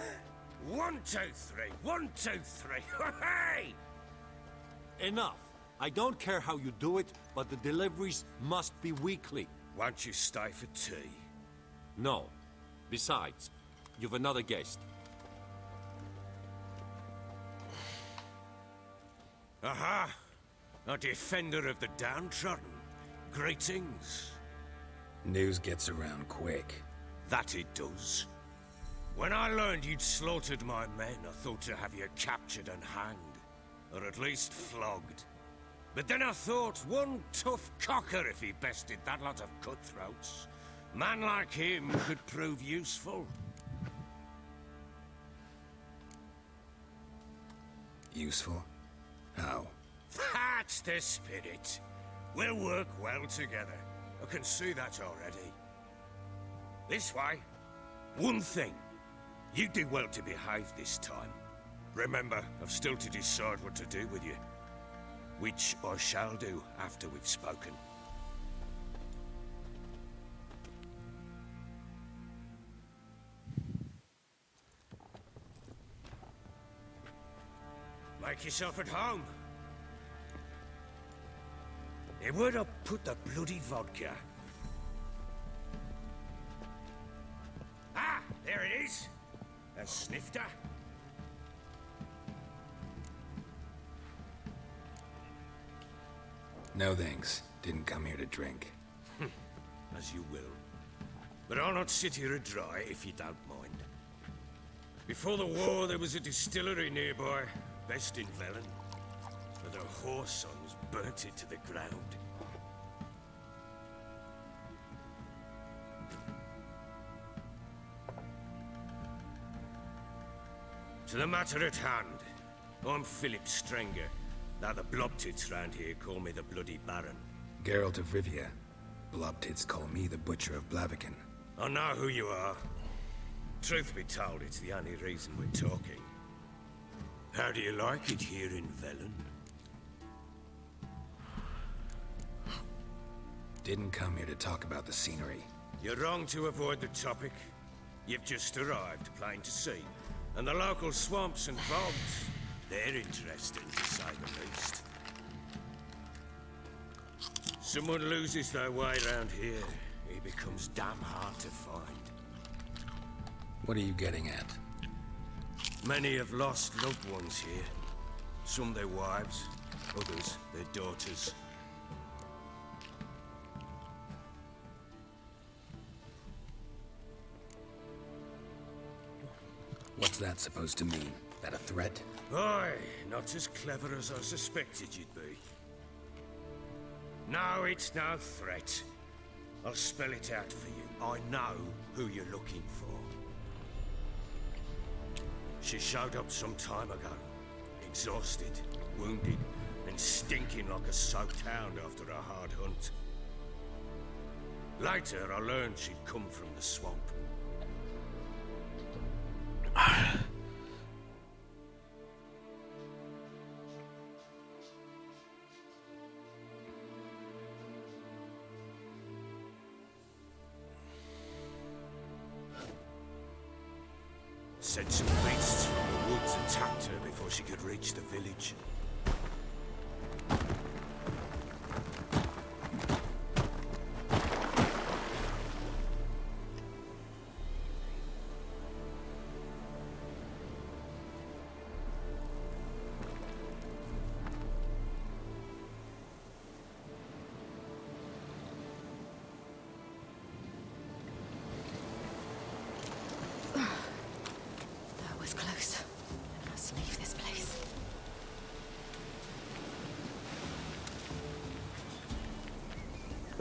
1, 2, 3. 1, 2, 3. Hey! Enough. I don't care how you do it, but the deliveries must be weekly. Won't you stay for tea? No. Besides, you've another guest. Aha! A defender of the downtrodden. Greetings. News gets around quick. That it does. When I learned you'd slaughtered my men, I thought to have you captured and hanged. Or at least flogged. But then I thought, one tough cocker if he bested that lot of cutthroats. Man like him could prove useful. Useful? How? That's the spirit. We'll work well together. I can see that already. This way. One thing. You do well to behave this time. Remember, I've still to decide what to do with you. Which I shall do after we've spoken. Make yourself at home. Where'd I put the bloody vodka? Ah, there it is. A snifter. No thanks. Didn't come here to drink. As you will. But I'll not sit here dry if you don't mind. Before the war, there was a distillery nearby, best in Velen. But the whore sons burnt it to the ground. To the matter at hand. I'm Philip Strenger. Now the blobtits round here call me the Bloody Baron. Geralt of Rivia. Blobtits call me the Butcher of Blaviken. I know who you are. Truth be told, it's the only reason we're talking. How do you like it here in Velen? Didn't come here to talk about the scenery. You're wrong to avoid the topic. You've just arrived, plain to see. And the local swamps and bogs, they're interesting to say the least. Someone loses their way around here, he becomes damn hard to find. What are you getting at? Many have lost loved ones here. Some their wives, others their daughters. What's that supposed to mean? That a threat? Aye, not as clever as I suspected you'd be. No, it's no threat. I'll spell it out for you. I know who you're looking for. She showed up some time ago. Exhausted, wounded, and stinking like a soaked hound after a hard hunt. Later, I learned she'd come from the swamp. Said some beasts from the woods attacked her before she could reach the village.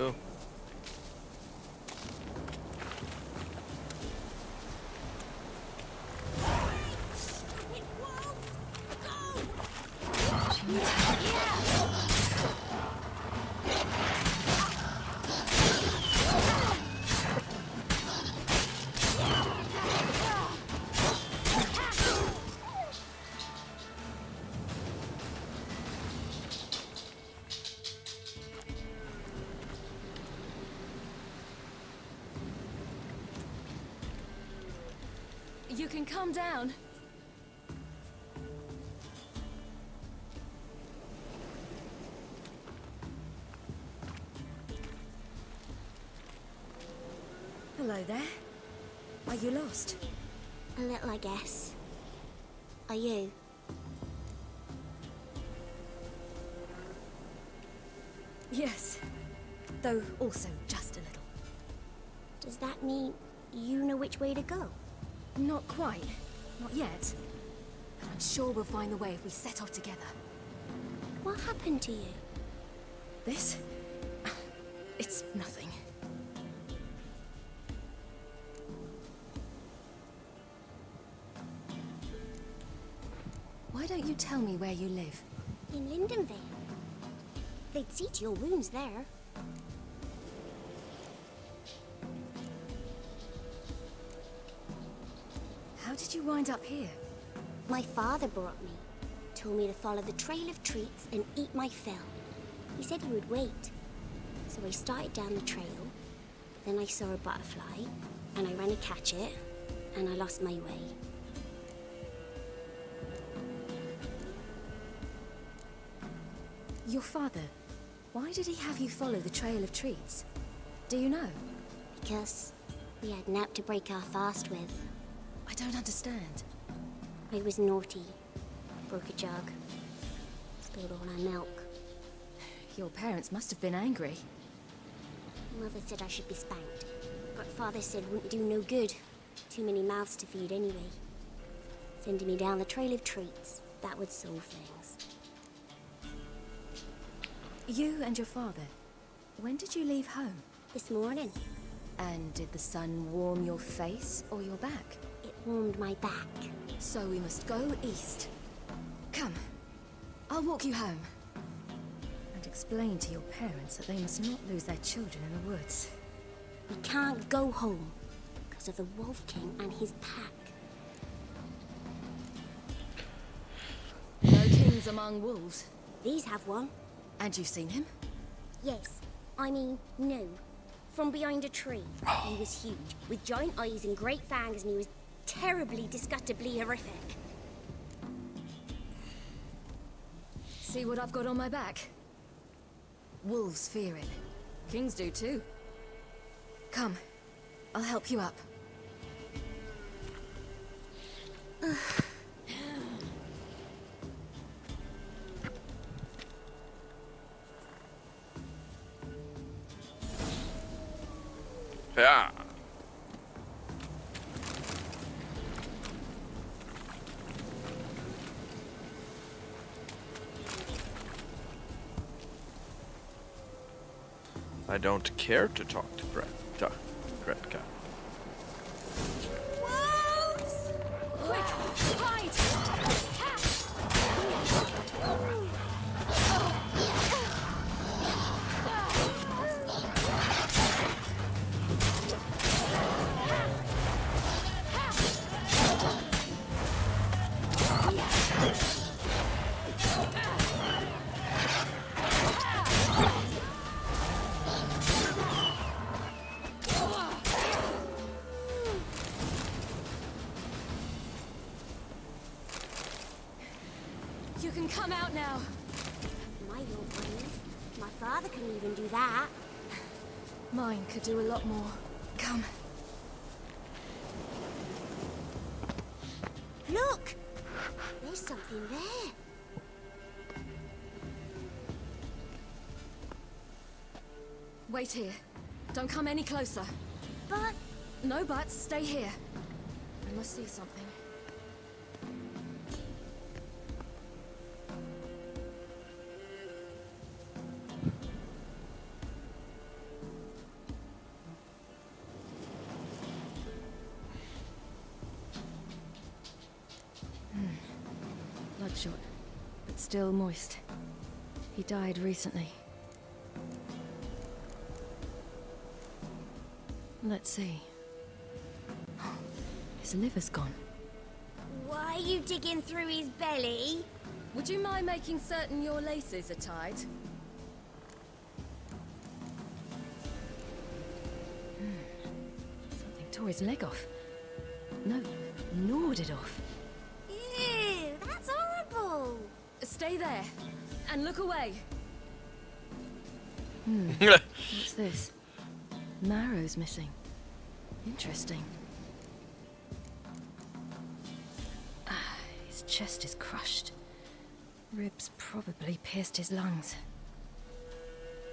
Oh. You can calm down. Hello there. Are you lost? A little, I guess. Are you? Yes. Though also just a little. Does that mean you know which way to go? Not quite. Not yet. But I'm sure we'll find the way if we set off together. What happened to you? This? It's nothing. Why don't you tell me where you live? In Lindenvale. They'd see to your wounds there. How did you wind up here? My father brought me. Told me to follow the trail of treats and eat my fill. He said he would wait. So I started down the trail. Then I saw a butterfly, and I ran to catch it, and I lost my way. Your father, why did he have you follow the trail of treats? Do you know? Because we had naught to break our fast with. I don't understand. I was naughty. Broke a jug. Spilled all our milk. Your parents must have been angry. Mother said I should be spanked. But Father said wouldn't do no good. Too many mouths to feed anyway. Sending me down the trail of treats. That would solve things. You and your father, when did you leave home? This morning. And did the sun warm your face or your back? It warmed my back. So we must go east. Come, I'll walk you home. And explain to your parents that they must not lose their children in the woods. We can't go home because of the Wolf King and his pack. No kings among wolves. These have one. And you've seen him? Yes. I mean, no. From behind a tree. He was huge, with giant eyes and great fangs, and he was terribly, disgustingly horrific. See what I've got on my back? Wolves fear it. Kings do too. Come, I'll help you up. Yeah. I don't care to talk to Gretka. Wolves! Quick, hide! You can come out now. My little brain. My father couldn't even do that. Mine could do a lot more. Come. Look! There's something there. Wait here. Don't come any closer. But... No buts. Stay here. I must see something. but still moist. He died recently. Let's see. His liver's gone. Why are you digging through his belly? Would you mind making certain your laces are tied? Something tore his leg off. No, gnawed it off. Ew, that's horrible. Stay there, and look away. What's this? Marrow's missing. Interesting. His chest is crushed. Ribs probably pierced his lungs.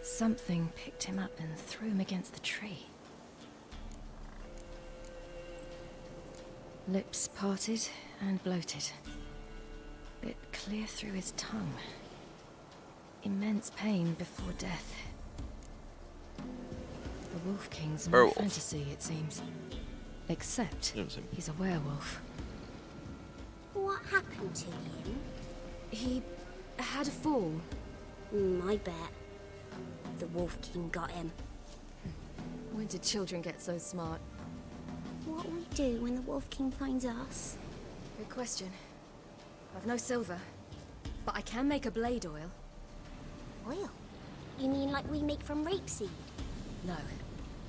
Something picked him up and threw him against the tree. Lips parted and bloated. Bit clear through his tongue. Immense pain before death. The Wolf King's no fantasy, it seems. Except he's a werewolf. What happened to him? He had a fall. I bet. The Wolf King got him. When did children get so smart? What will we do when the Wolf King finds us? Good question. I've no silver, but I can make a blade oil. Oil? You mean like we make from rapeseed? No.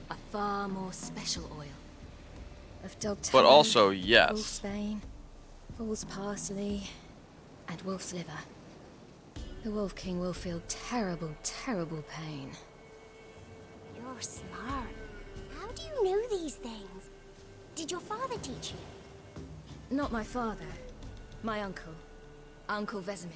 A far more special oil. Of dog But tallow, also, yes. wolfsbane, fool's parsley, and wolf's liver. The Wolf King will feel terrible, terrible pain. You're smart. How do you know these things? Did your father teach you? Not my father. My uncle. Uncle Vesemir.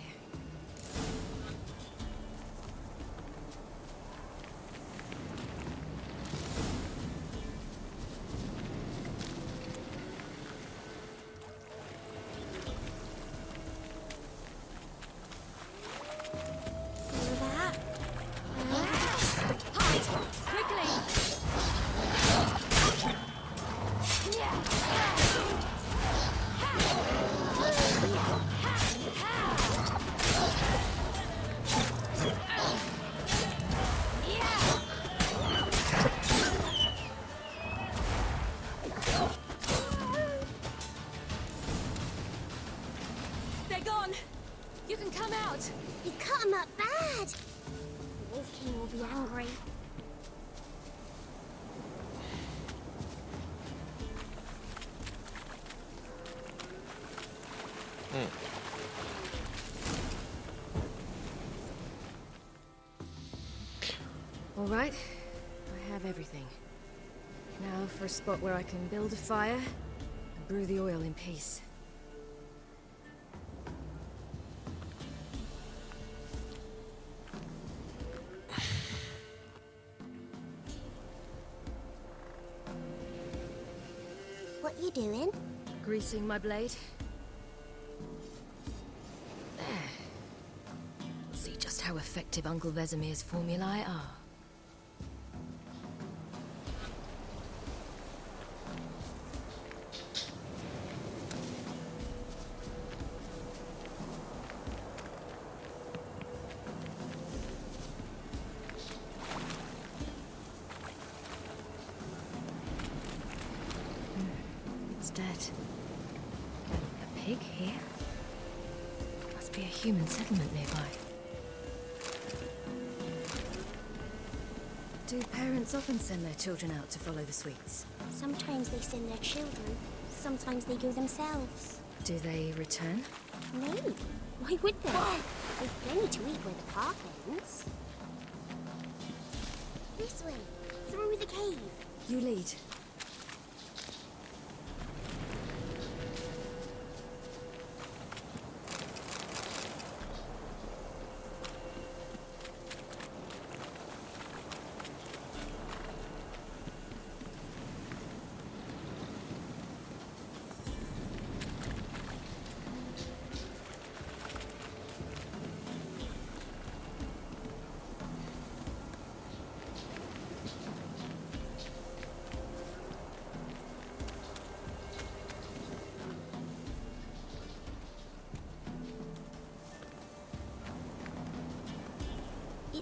You cut him up bad. The Wolf King will be angry. All right, I have everything. Now for a spot where I can build a fire and brew the oil in peace. What you doing? Greasing my blade. There. We'll see just how effective Uncle Vesemir's formulae are. It's dead. A pig here? Must be a human settlement nearby. Do parents often send their children out to follow the sweets? Sometimes they send their children. Sometimes they go themselves. Do they return? No. Why would they? They've plenty to eat where the path ends. This way. Through the cave. You lead.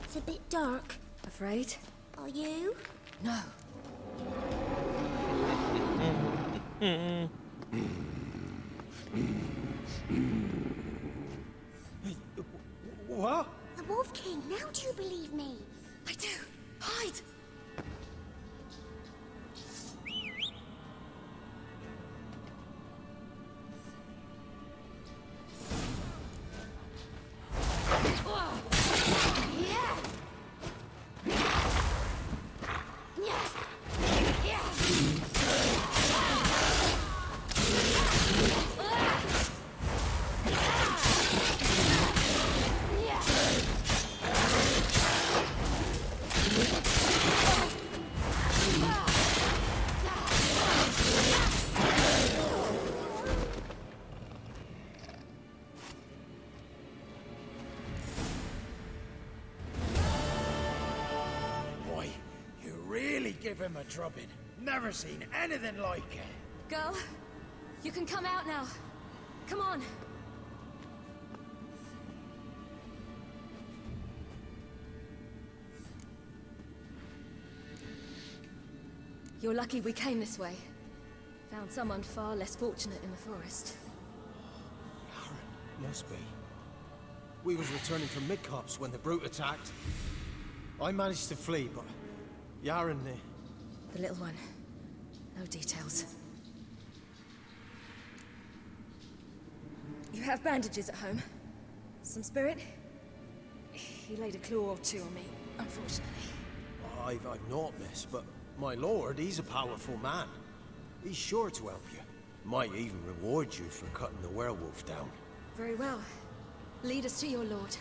It's a bit dark. Afraid? Are you? No. What? The Wolf King, now do you believe me? I do. Hide! Boy, you really give him a drubbing. Never seen anything like it. Girl, you can come out now. Come on. You're lucky we came this way. Found someone far less fortunate in the forest. Must be. We was returning from Midcops when the brute attacked. I managed to flee, but Yaren, The little one. No details. You have bandages at home? Some spirit? He laid a claw or two on me, unfortunately. I've not, miss, but my lord, he's a powerful man. He's sure to help you. Might even reward you for cutting the werewolf down. Very well. Lead us to your lord.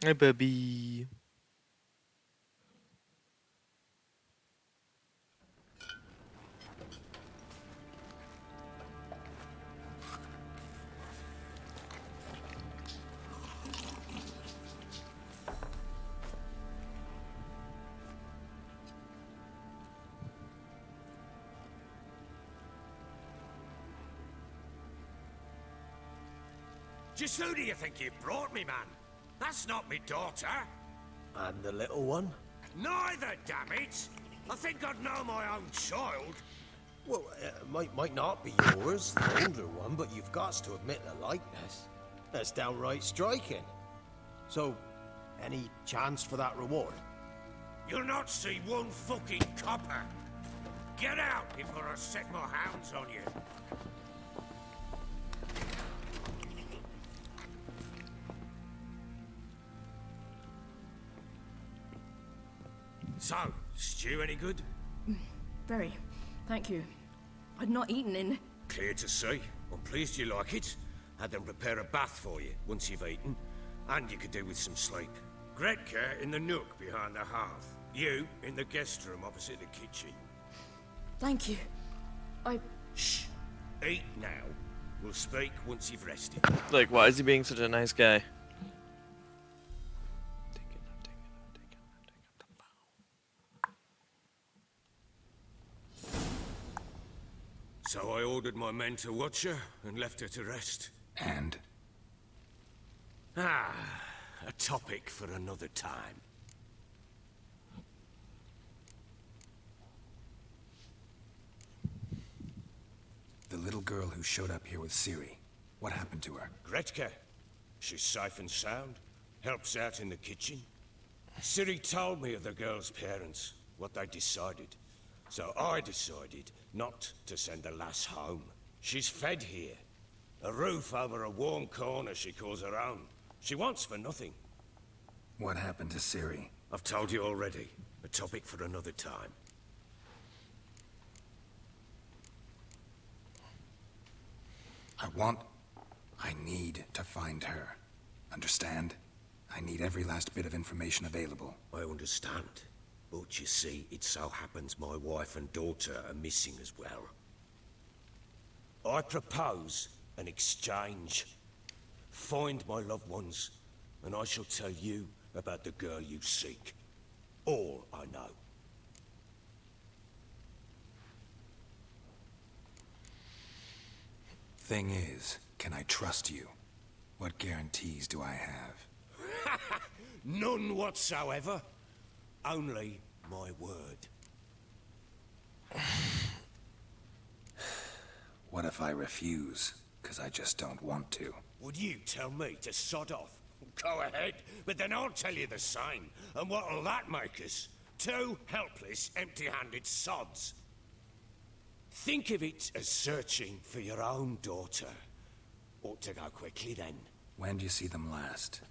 Hey, baby. Just who do you think you brought me, man? That's not me daughter. And the little one? Neither, damn it! I think I'd know my own child. Well, might not be yours, the older one, but you've got to admit the likeness. That's downright striking. So, any chance for that reward? You'll not see one fucking copper. Get out before I set my hounds on you. So, stew any good? Very. Thank you. I'd not eaten in... Clear to see. I'm pleased you like it. Had them prepare a bath for you once you've eaten. And you could do with some sleep. Gretka in the nook behind the hearth. You in the guest room opposite the kitchen. Thank you. Shh. Eat now. We'll speak once you've rested. Like, why is he being such a nice guy? So I ordered my men to watch her and left her to rest. And? Ah, a topic for another time. The little girl who showed up here with Ciri. What happened to her? Gretka. She's safe and sound. Helps out in the kitchen. Ciri told me of the girl's parents, what they decided. So I decided not to send the lass home. She's fed here. A roof over a warm corner she calls her own. She wants for nothing. What happened to Ciri? I've told you already. A topic for another time. I need to find her. Understand? I need every last bit of information available. I understand. But you see, it so happens my wife and daughter are missing as well. I propose an exchange. Find my loved ones, and I shall tell you about the girl you seek. All I know. thing is, can I trust you? What guarantees do I have? None whatsoever. Only my word. What if I refuse? Because I just don't want to. Would you tell me to sod off? Go ahead, but then I'll tell you the same. And what'll that make us? Two helpless, empty-handed sods. Think of it as searching for your own daughter. Ought to go quickly then. When do you see them last?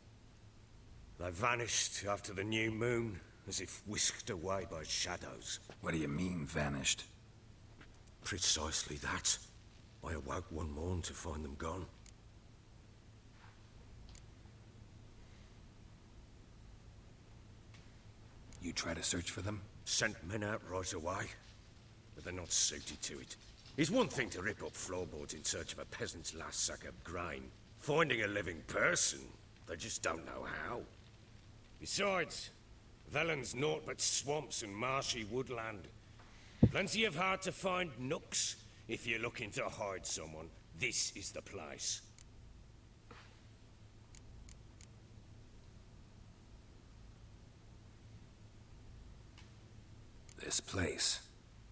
They vanished after the new moon, as if whisked away by shadows. What do you mean, vanished? Precisely that. I awoke one morn to find them gone. You try to search for them? Sent men out right away, but they're not suited to it. It's one thing to rip up floorboards in search of a peasant's last sack of grain. Finding a living person, they just don't know how. Besides, Velen's naught but swamps and marshy woodland. Plenty of hard-to-find nooks. If you're looking to hide someone, this is the place. This place.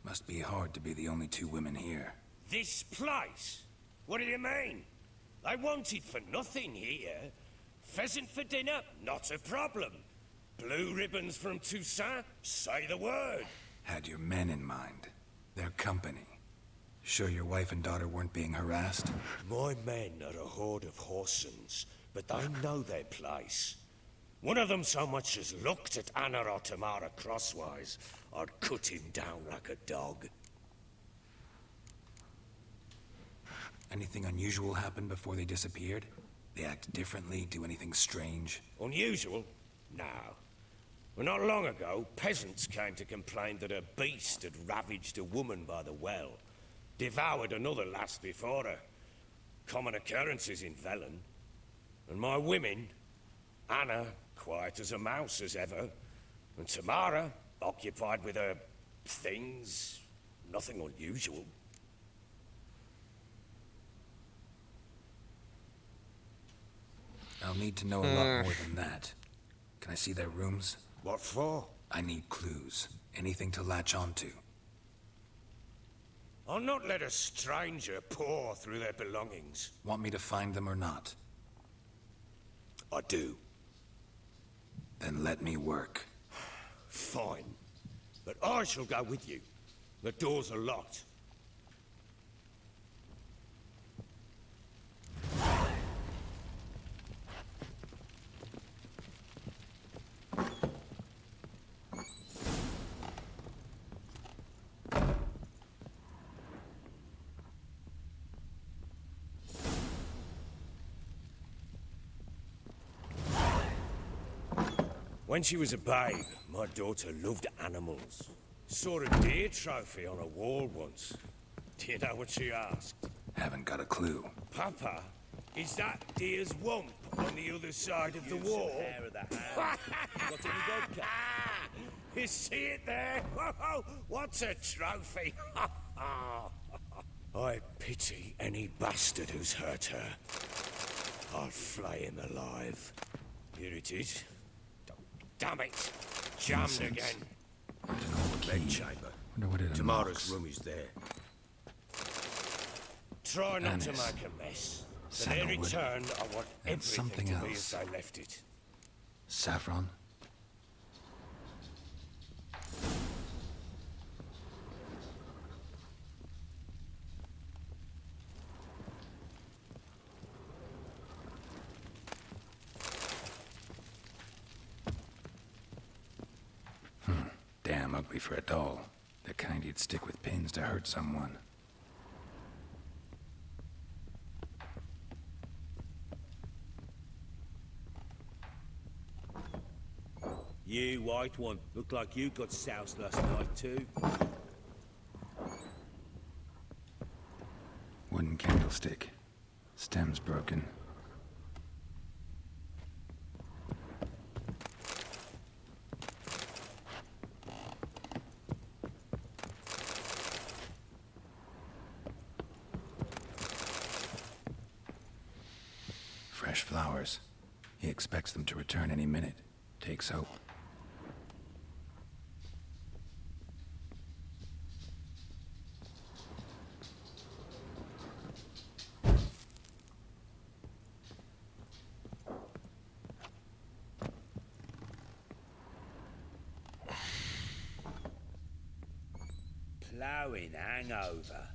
Must be hard to be the only two women here. This place? What do you mean? I wanted for nothing here. Pheasant for dinner? Not a problem. Blue ribbons from Toussaint? Say the word. Had your men in mind. Their company. Sure your wife and daughter weren't being harassed? My men are a horde of whoresons, but they know their place. One of them so much as looked at Anna or Tamara crosswise, I'd cut him down like a dog. Anything unusual happen before they disappeared? They act differently, do anything strange? Unusual? No. Well, not long ago, peasants came to complain that a beast had ravaged a woman by the well. Devoured another lass before her. Common occurrences in Velen. And my women, Anna, quiet as a mouse as ever, and Tamara, occupied with her things, nothing unusual. I'll need to know a lot more than that. Can I see their rooms? What for? I need clues. Anything to latch onto. I'll not let a stranger pore through their belongings. Want me to find them or not? I do. Then let me work. Fine. But I shall go with you. The doors are locked. When she was a babe, my daughter loved animals. Saw a deer trophy on a wall once. Do you know what she asked? Haven't got a clue. Papa, is that deer's wump on the other side of the wall? Got any vodka? You see it there? What's a trophy? I pity any bastard who's hurt her. I'll flay him alive. Here it is. Damn it! Jammed again. Bedchamber. Wonder what it Tamara's unlocks. room is there. Try not to Anise. make a mess. For their Sandalwood. return, I want And everything something to be else. as I left it. Saffron? Damn ugly for a doll. The kind you'd stick with pins to hurt someone. You, white one. Looked like you got soused last night, too. Wooden candlestick. Stem's broken. fresh flowers. He expects them to return any minute. Takes hope. Ploughing hangover.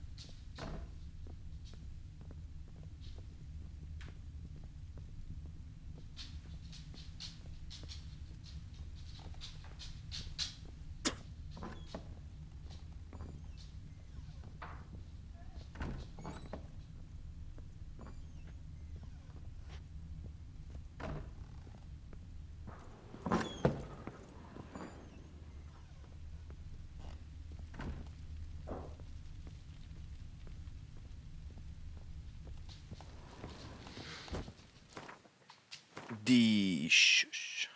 Shush.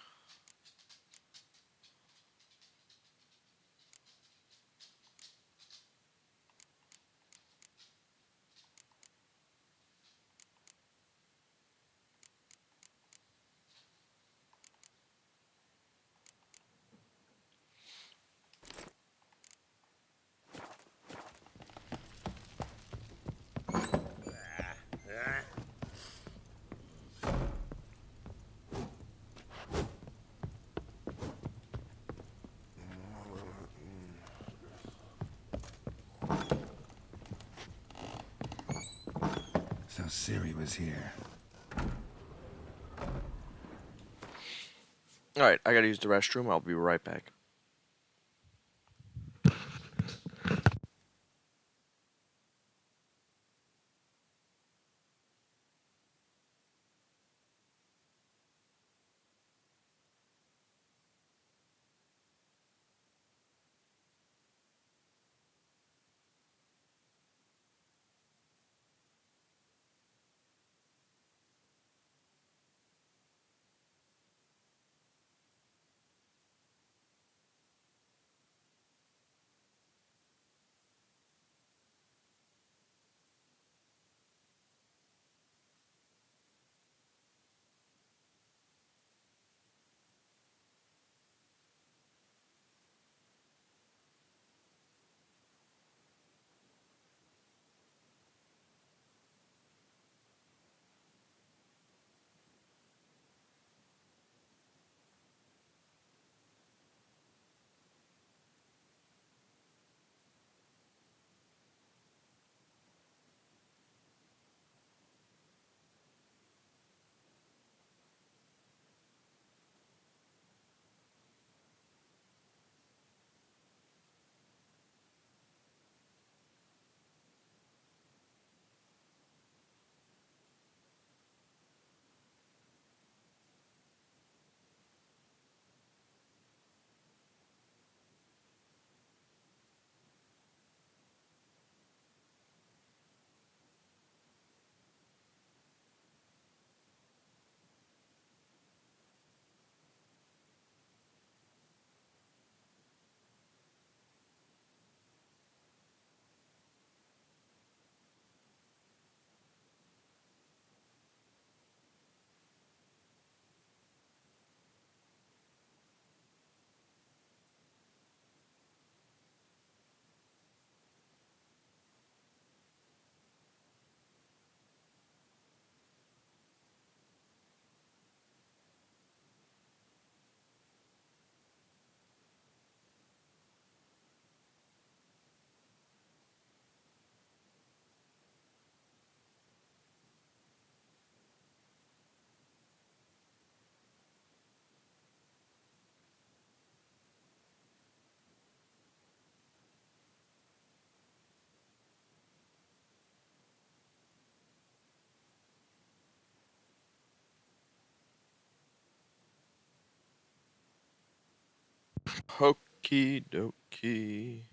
So Ciri was here. Alright, I gotta use the restroom. I'll be right back. Okie dokie.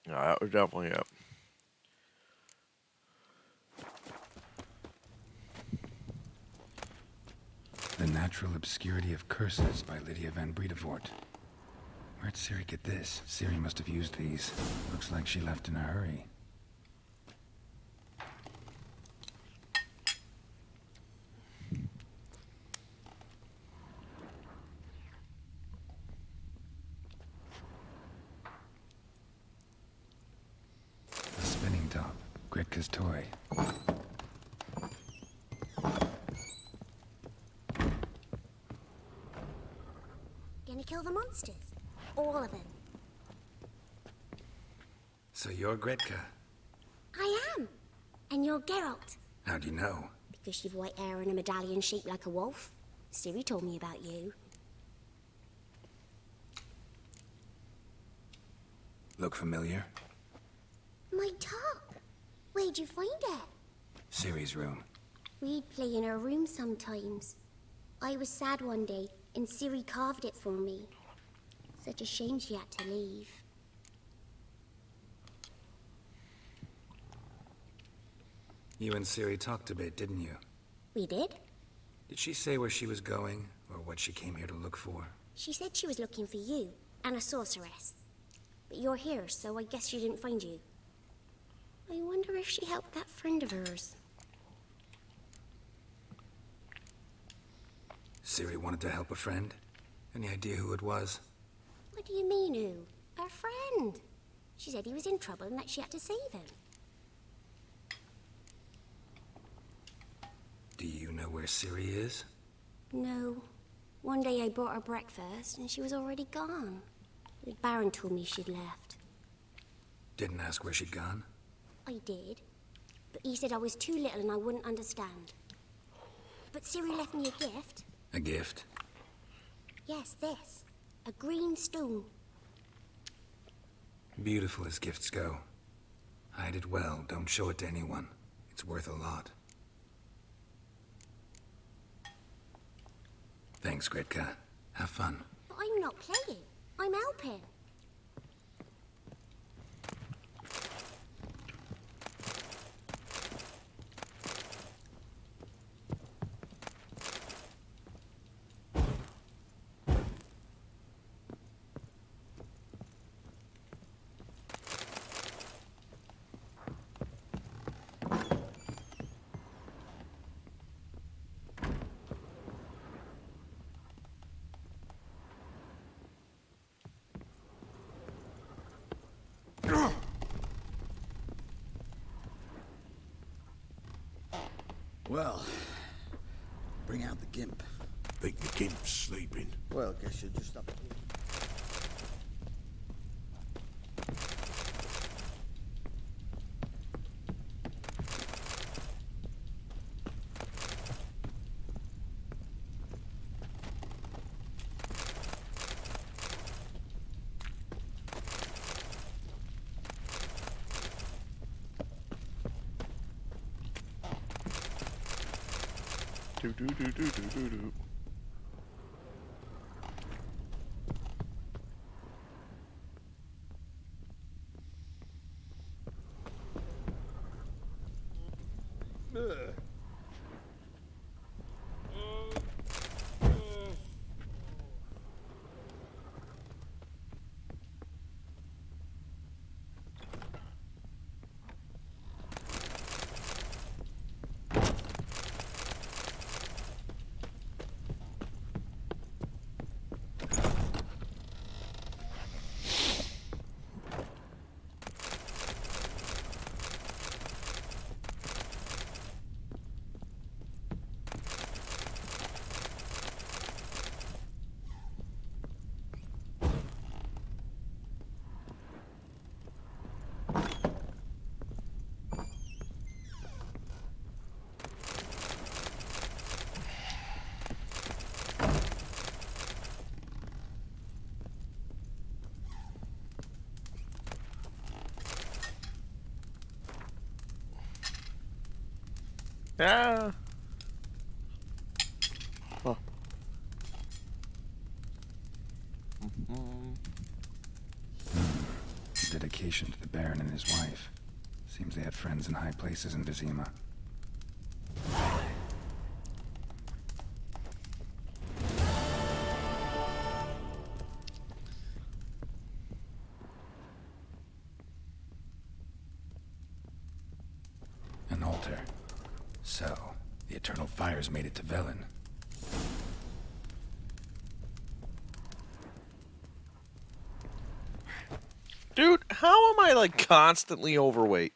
No, that was definitely it. The Natural Obscurity of Curses by Lydia van Bredevoort. Where'd Ciri get this? Ciri must have used these. Looks like she left in a hurry. A spinning top. Gritka's toy. Gonna kill the monsters? All of them. So you're Gretka? I am. And you're Geralt. How do you know? Because you've white hair and a medallion shaped like a wolf. Ciri told me about you. Look familiar? My top. Where'd you find it? Ciri's room. We'd play in her room sometimes. I was sad one day, and Ciri carved it for me. Such a shame she had to leave. You and Ciri talked a bit, didn't you? We did? Did she say where she was going, or what she came here to look for? She said she was looking for you, and a sorceress. But you're here, so I guess she didn't find you. I wonder if she helped that friend of hers. Ciri wanted to help a friend? Any idea who it was? What do you mean, who? Her friend. She said he was in trouble and that she had to save him. Do you know where Ciri is? No. One day I brought her breakfast and she was already gone. The Baron told me she'd left. Didn't ask where she'd gone? I did. But he said I was too little and I wouldn't understand. But Ciri left me a gift. A gift? Yes, this. A green stone. Beautiful as gifts go. Hide it well, don't show it to anyone. It's worth a lot. Thanks, Gretka. Have fun. But I'm not playing. I'm helping. Well, bring out the gimp. Think the gimp's sleeping. Well, guess you're just up. Do do do do do do do. Ah. Oh. Dedication to the Baron and his wife. Seems they had friends in high places in Vizima. altar. So, the Eternal Fires made it to Velen. Dude, how am I, like, constantly overweight?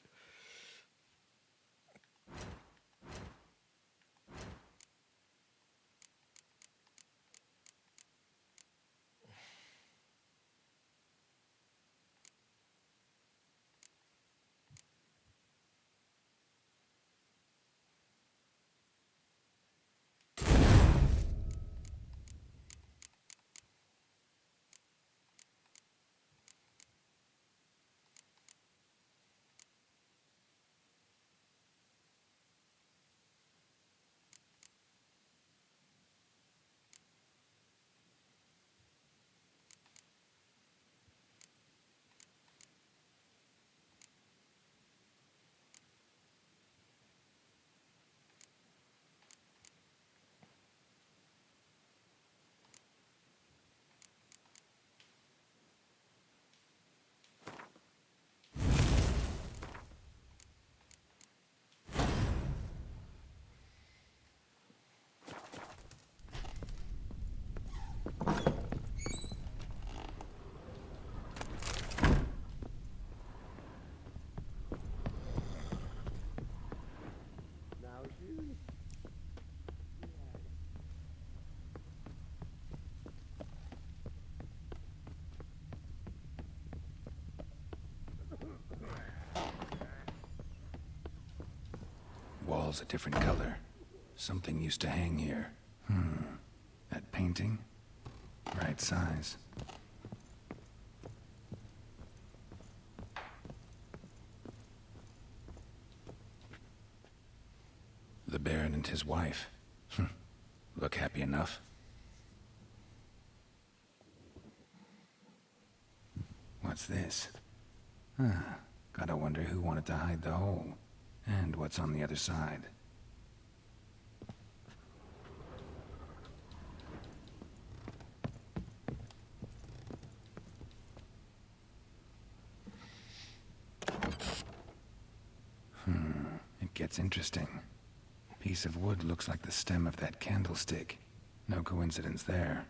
Walls a different color. Something used to hang here. That painting? Right size. The Baron and his wife. Look happy enough. What's this? Gotta wonder who wanted to hide the hole. And what's on the other side. It gets interesting. Piece of wood looks like the stem of that candlestick. No coincidence there.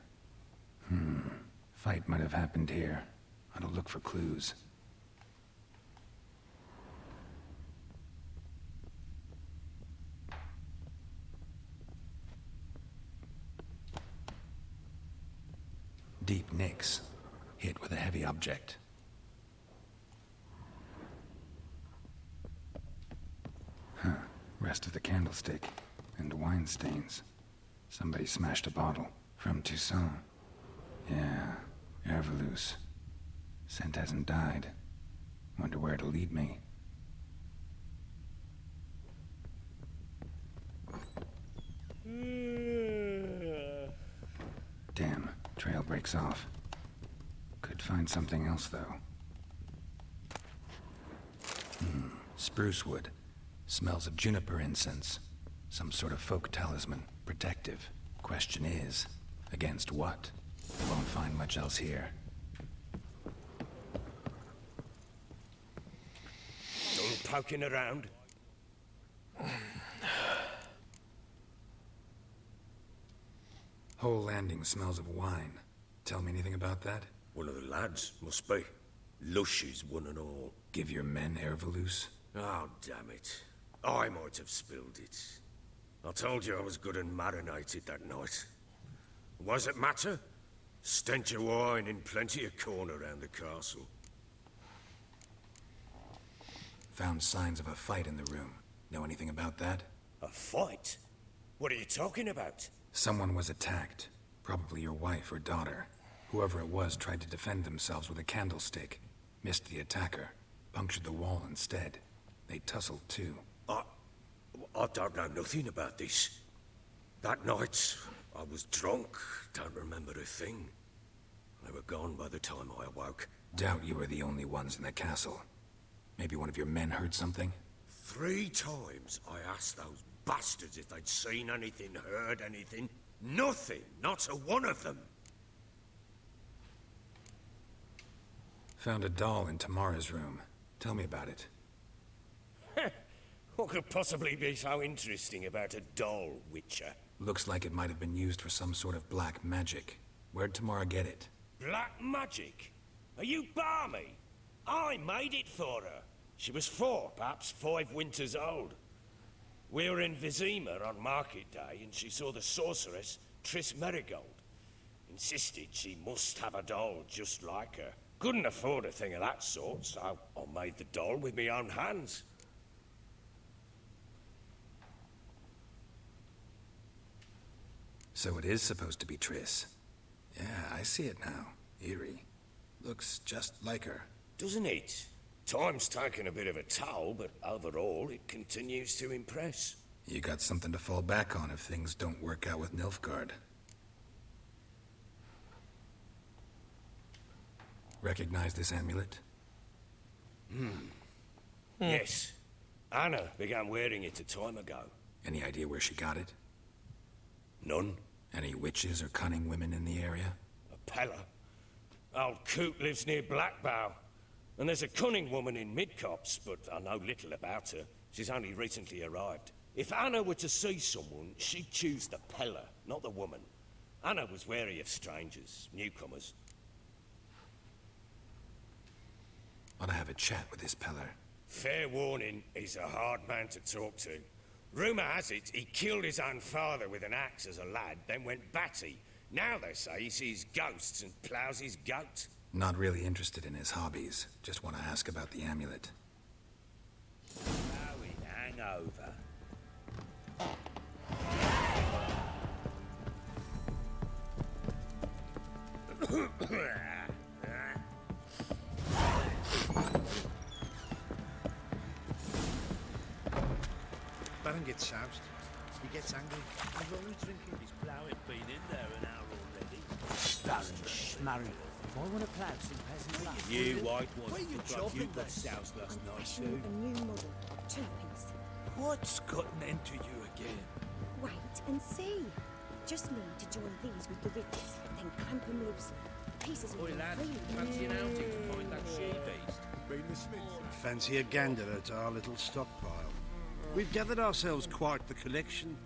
Fight might have happened here. Ought to look for clues. Deep nicks, hit with a heavy object. Rest of the candlestick, and wine stains. Somebody smashed a bottle from Toussaint. Yeah, Ervelus. Scent hasn't died. Wonder where it'll lead me. Damn, trail breaks off. Could find something else, though. Spruce wood. Smells of juniper incense. Some sort of folk talisman. Protective. Question is, against what? Won't find much else here. Done poking around? Whole landing smells of wine. Tell me anything about that? One of the lads, must be. Lushes, one and all. Give your men Ervelus? Oh, damn it. I might have spilled it. I told you I was good and marinated that night. What does it matter? Stench of wine in plenty of corn around the castle. Found signs of a fight in the room. Know anything about that? A fight? What are you talking about? Someone was attacked. Probably your wife or daughter. Whoever it was tried to defend themselves with a candlestick. Missed the attacker. Punctured the wall instead. They tussled too. I don't know nothing about this. That night, I was drunk. Don't remember a thing. They were gone by the time I awoke. Doubt you were the only ones in the castle. Maybe one of your men heard something? 3 times I asked those bastards if they'd seen anything, heard anything. Nothing. Not a one of them. Found a doll in Tamara's room. Tell me about it. What could possibly be so interesting about a doll, Witcher? Looks like it might have been used for some sort of black magic. Where'd Tamara get it? Black magic? Are you balmy? I made it for her. She was 4, perhaps 5 winters old. We were in Vizima on market day, and she saw the sorceress, Triss Merigold. Insisted she must have a doll just like her. Couldn't afford a thing of that sort, so I made the doll with my own hands. So it is supposed to be Triss. Yeah, I see it now. Eerie. Looks just like her. Doesn't it? Time's taken a bit of a toll, but overall, it continues to impress. You got something to fall back on if things don't work out with Nilfgaard. Recognize this amulet? Yes. Anna began wearing it a time ago. Any idea where she got it? None. Any witches or cunning women in the area? A Pella. Old Coot lives near Blackbow. And there's a cunning woman in Midcopse, but I know little about her. She's only recently arrived. If Anna were to see someone, she'd choose the Pella, not the woman. Anna was wary of strangers, newcomers. Ought to have a chat with this Peller. Fair warning, he's a hard man to talk to. Rumour has it he killed his own father with an axe as a lad, then went batty. Now they say he sees ghosts and ploughs his goat. Not really interested in his hobbies. Just want to ask about the amulet. Oh, it hangover. Baron gets soused. He gets angry. He's always drinking. His ploughing been in there an hour already. Baron Schmarry. If I want to plough some peasant land... You white one. Where you Look like chopping you got this? soused last night, Fashioning too. a new model. 2-piece. What's gotten into you again? Wait and see. Just need to join these with the rivets, then clamp them loosely. Pieces will Oi, go lad, freely. fancy an outing to find that she-beast? Fancy a gander at our little stockpile. We've gathered ourselves quite the collection.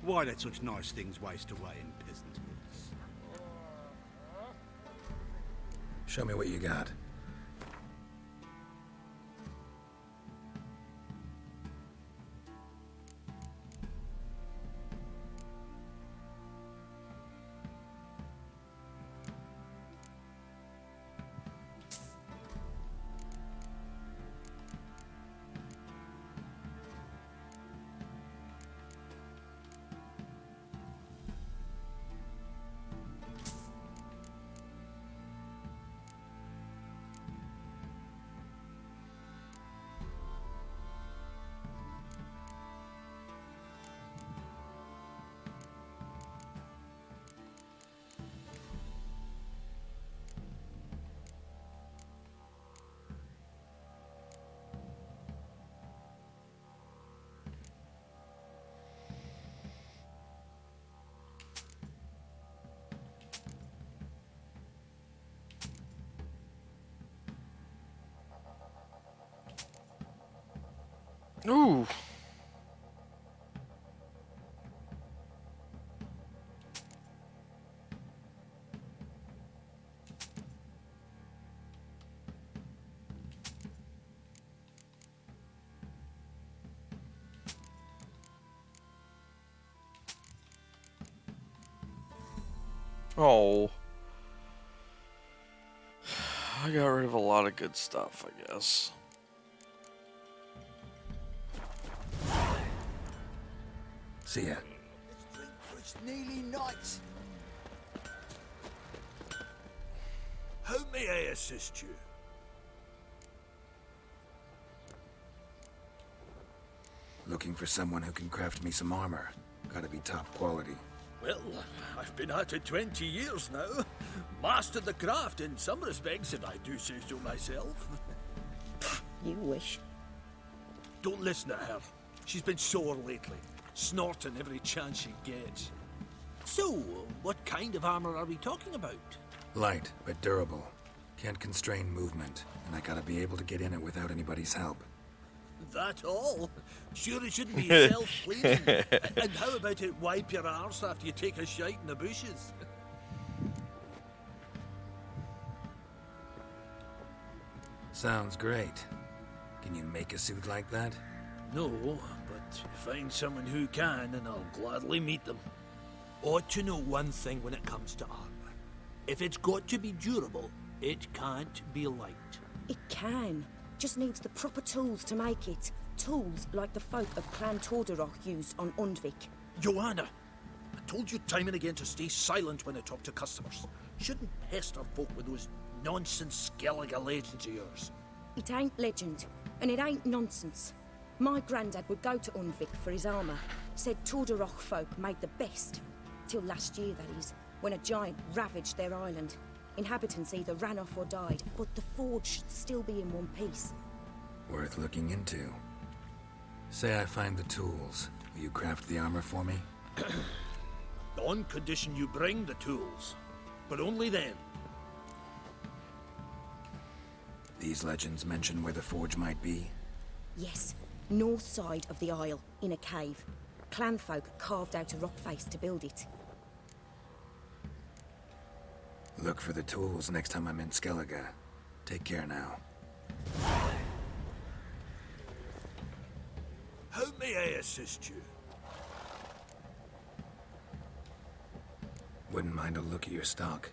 Why let such nice things waste away in peasant hoods? Show me what you got. Ooh. Oh. I got rid of a lot of good stuff, I guess. See ya. It's nearly night. How may I assist you? Looking for someone who can craft me some armor. Gotta be top quality. Well, I've been at it 20 years now. Mastered the craft in some respects, if I do say so myself. You wish. Don't listen to her. She's been sore lately, snorting every chance she gets. So, what kind of armor are we talking about? Light, but durable. Can't constrain movement, and I gotta be able to get in it without anybody's help. That all? Sure it shouldn't be self-cleaning. And how about it wipe your arse after you take a shite in the bushes? Sounds great. Can you make a suit like that? No, but find someone who can and I'll gladly meet them. Ought to know one thing when it comes to armor. If it's got to be durable, it can't be light. It can. Just needs the proper tools to make it. Tools like the folk of Clan Tordarroch used on Undvik. Joanna, I told you time and again to stay silent when I talk to customers. Shouldn't pester folk with those nonsense Skellige legends of yours. It ain't legend, and it ain't nonsense. My granddad would go to Undvik for his armour. Said Tordarroch folk made the best. Till last year, that is, when a giant ravaged their island. Inhabitants either ran off or died, but the forge should still be in one piece. Worth looking into. Say I find the tools. Will you craft the armor for me? On condition you bring the tools. But only then. These legends mention where the forge might be? Yes, north side of the isle, in a cave. Clanfolk carved out a rock face to build it. Look for the tools next time I'm in Skellige. Take care now. How may I assist you? Wouldn't mind a look at your stock.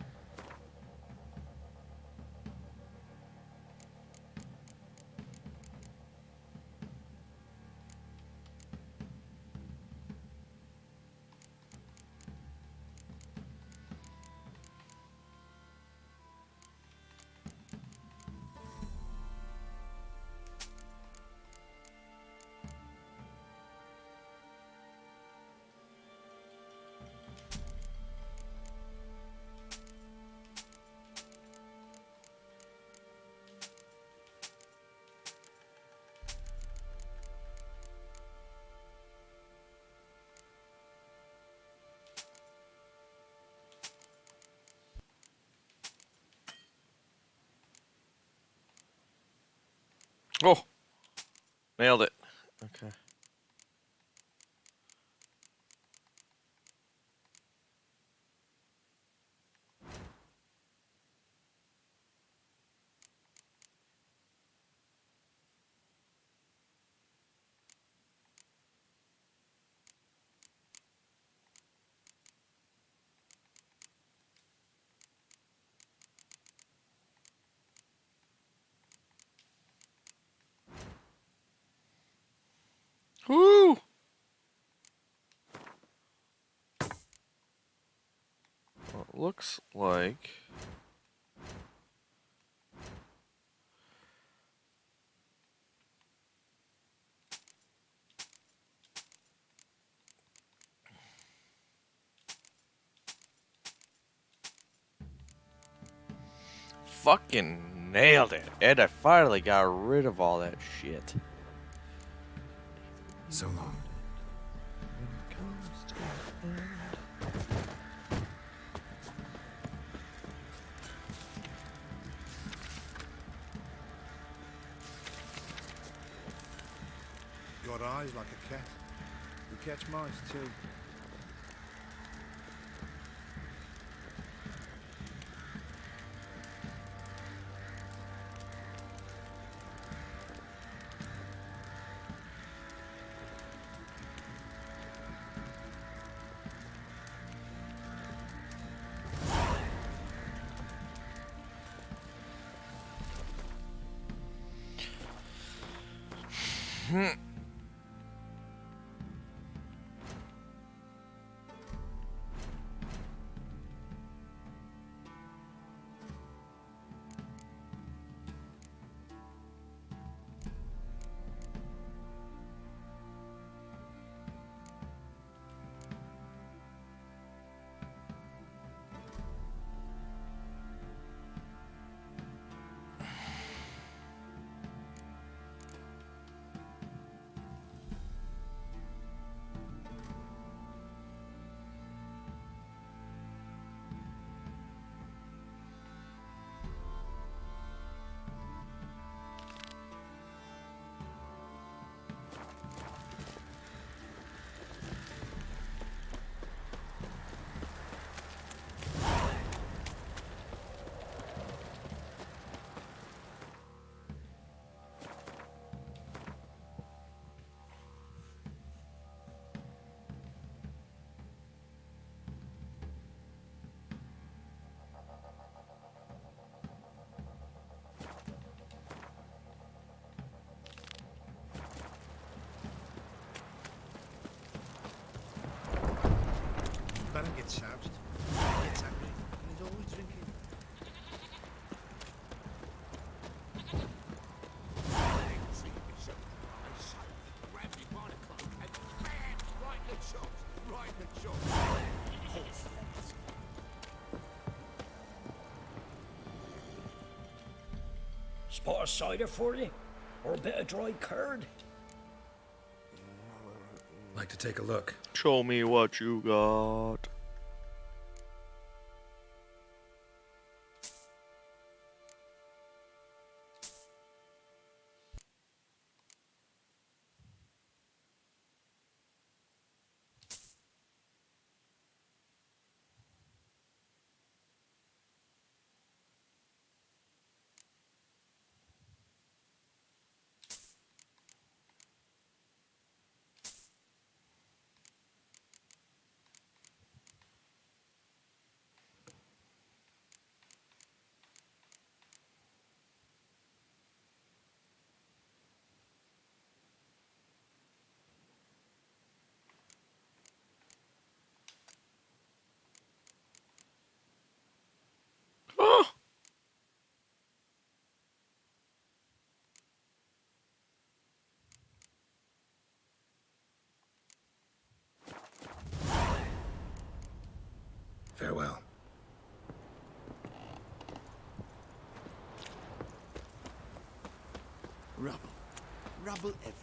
Oh, nailed it. Okay. Woo! Well, it looks like fucking nailed it. Ed, I finally got rid of all that shit. So long. Got eyes like a cat. You catch mice too. gets soused. He gets angry, and he's always drinking. Spot of cider for you? Or a bit of dry curd? Like to take a look. Show me what you got. Oh. Farewell. Rubble. Rubble everywhere.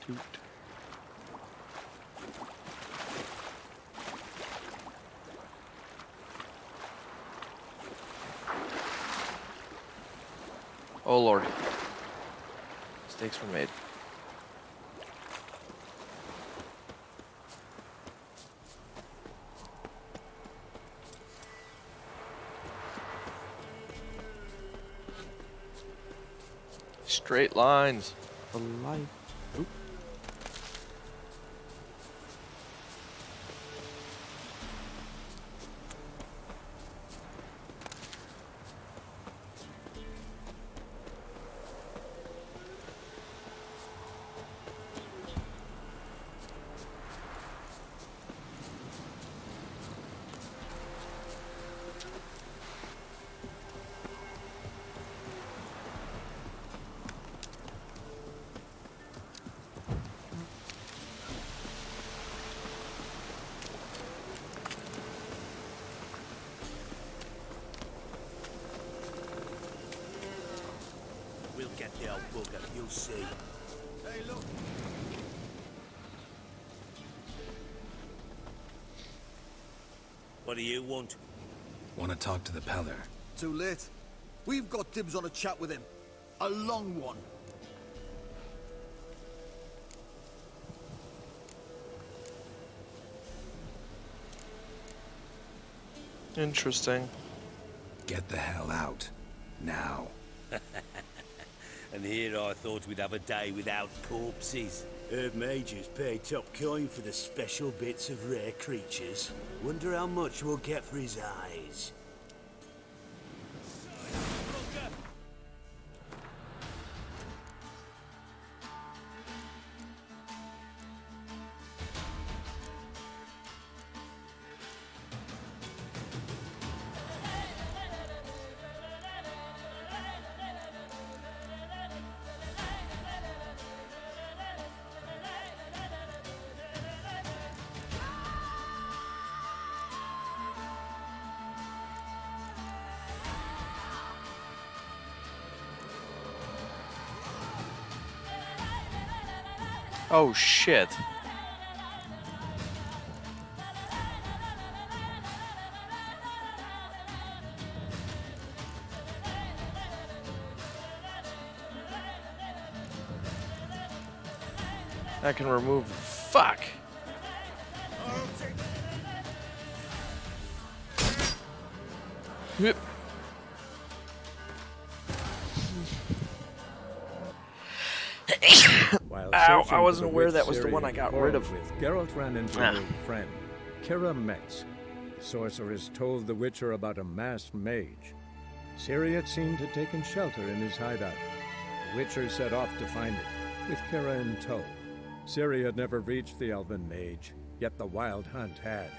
Toot. Oh Lord. Mistakes were made. Straight lines. The light. Oop. We'll get the old bugger, you'll see. Hey, look! What do you want? Want to talk to the Peller. Too late. We've got dibs on a chat with him. A long one. Interesting. Get the hell out. Now. And here I thought we'd have a day without corpses. Heard Majors pay top coin for the special bits of rare creatures. Wonder how much we'll get for his eyes. Oh shit. I can remove. Fuck. Yep. Ow, I wasn't aware that was the one I got rid of. With Geralt ran into an old friend, Kira Metz. The sorceress told the Witcher about a masked mage. Ciri had seemed to have taken shelter in his hideout. The Witcher set off to find it, with Kira in tow. Ciri had never reached the elven mage, yet the wild hunt had.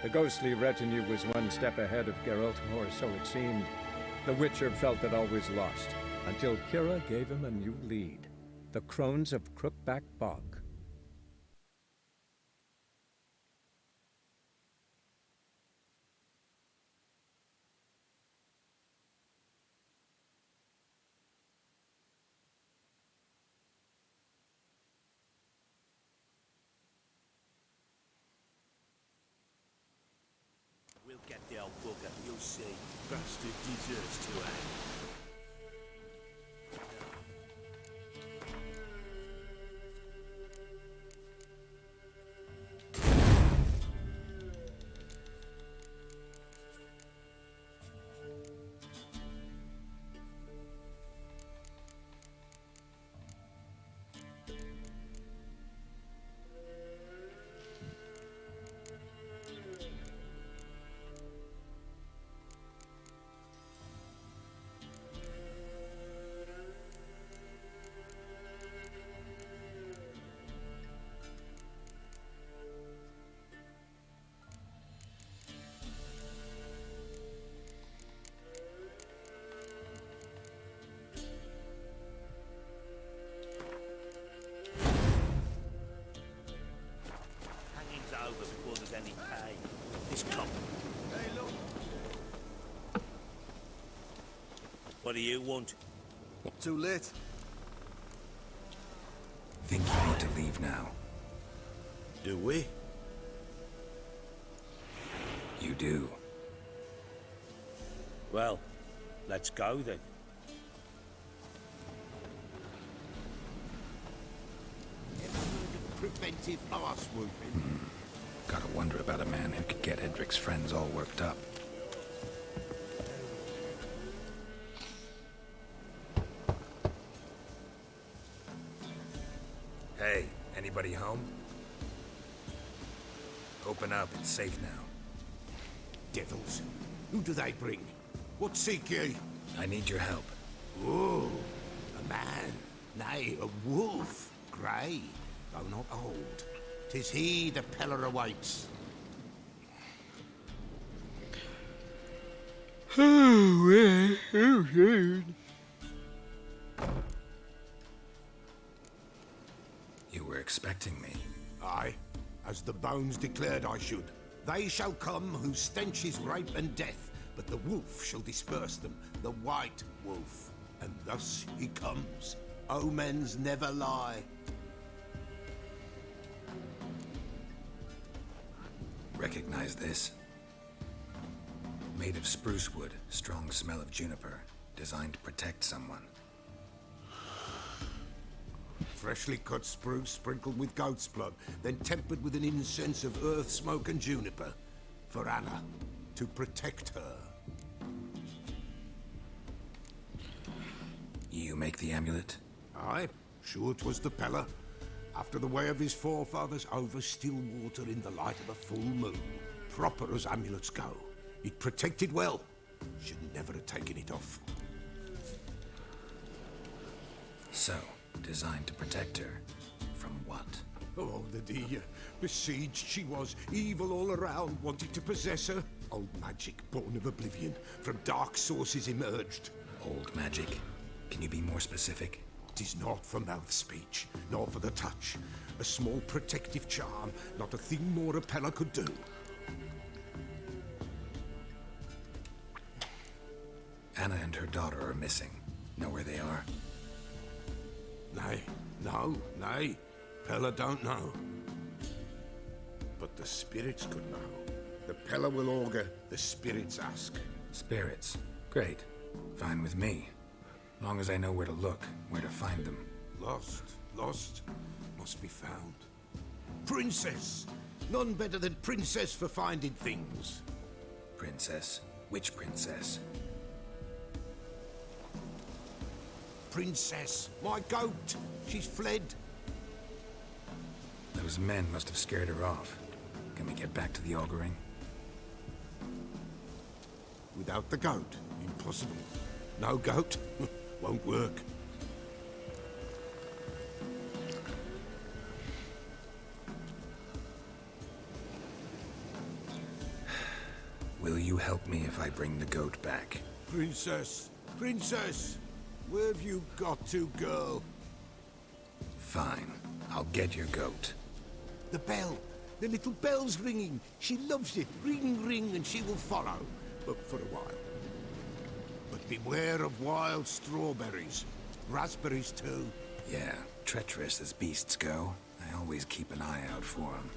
The ghostly retinue was one step ahead of Geralt, or so it seemed. The Witcher felt it always lost, until Kira gave him a new lead. The Crones of Crookback Bog. We'll get the old bugger, you'll see. Bastard deserves to hang. Over before there's any pay. This cop. Hey, look. What do you want? Too late. Think you need to leave now. Do we? You do. Well, let's go then. Preventive arse whooping. Gotta wonder about a man who could get Edric's friends all worked up. Hey, anybody home? Open up, it's safe now. Devils. Who do they bring? What seek ye? I need your help. Oh, a man. Nay, a wolf. Grey, though not old. 'Tis he the Peller awaits. You were expecting me. Aye, as the bones declared I should. They shall come whose stench is rape and death, but the wolf shall disperse them, the white wolf. And thus he comes. Omens never lie. Recognize this? Made of spruce wood, strong smell of juniper, designed to protect someone. Freshly cut spruce sprinkled with goat's blood, then tempered with an incense of earth, smoke and juniper. For Anna, to protect her. You make the amulet? Aye, sure 'twas the Peller. After the way of his forefathers, over still water in the light of a full moon. Proper as amulets go. It protected well. Should never have taken it off. So, designed to protect her. From what? Oh, the dear. Besieged she was, evil all around, wanted to possess her. Old magic, born of oblivion, from dark sources emerged. Old magic? Can you be more specific? 'Tis not for mouth speech, nor for the touch. A small protective charm, not a thing more a Peller could do. Anna and her daughter are missing. Know where they are? Nay, nay. Peller don't know. But the spirits could know. The Peller will augur, the spirits ask. Spirits? Great. Fine with me. Long as I know where to look, where to find them. Lost, lost must be found. Princess! None better than Princess for finding things. Princess? Which princess? Princess, my goat! She's fled. Those men must have scared her off. Can we get back to the auguring? Without the goat, impossible. No goat, won't work. Will you help me if I bring the goat back? Princess! Princess! Where have you got to, girl? Fine. I'll get your goat. The bell! The little bell's ringing. She loves it. Ring, ring, and she will follow. But for a while. But beware of wild strawberries. Raspberries, too. Yeah, treacherous as beasts go. I always keep an eye out for them.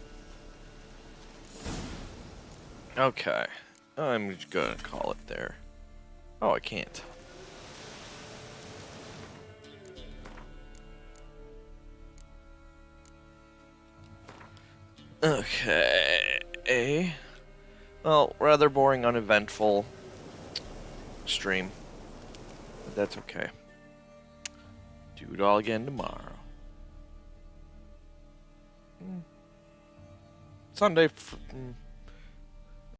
Okay. I'm just gonna call it there. Oh, I can't. Okay. Well, rather boring, uneventful stream. But that's okay. Do it all again tomorrow. Sunday.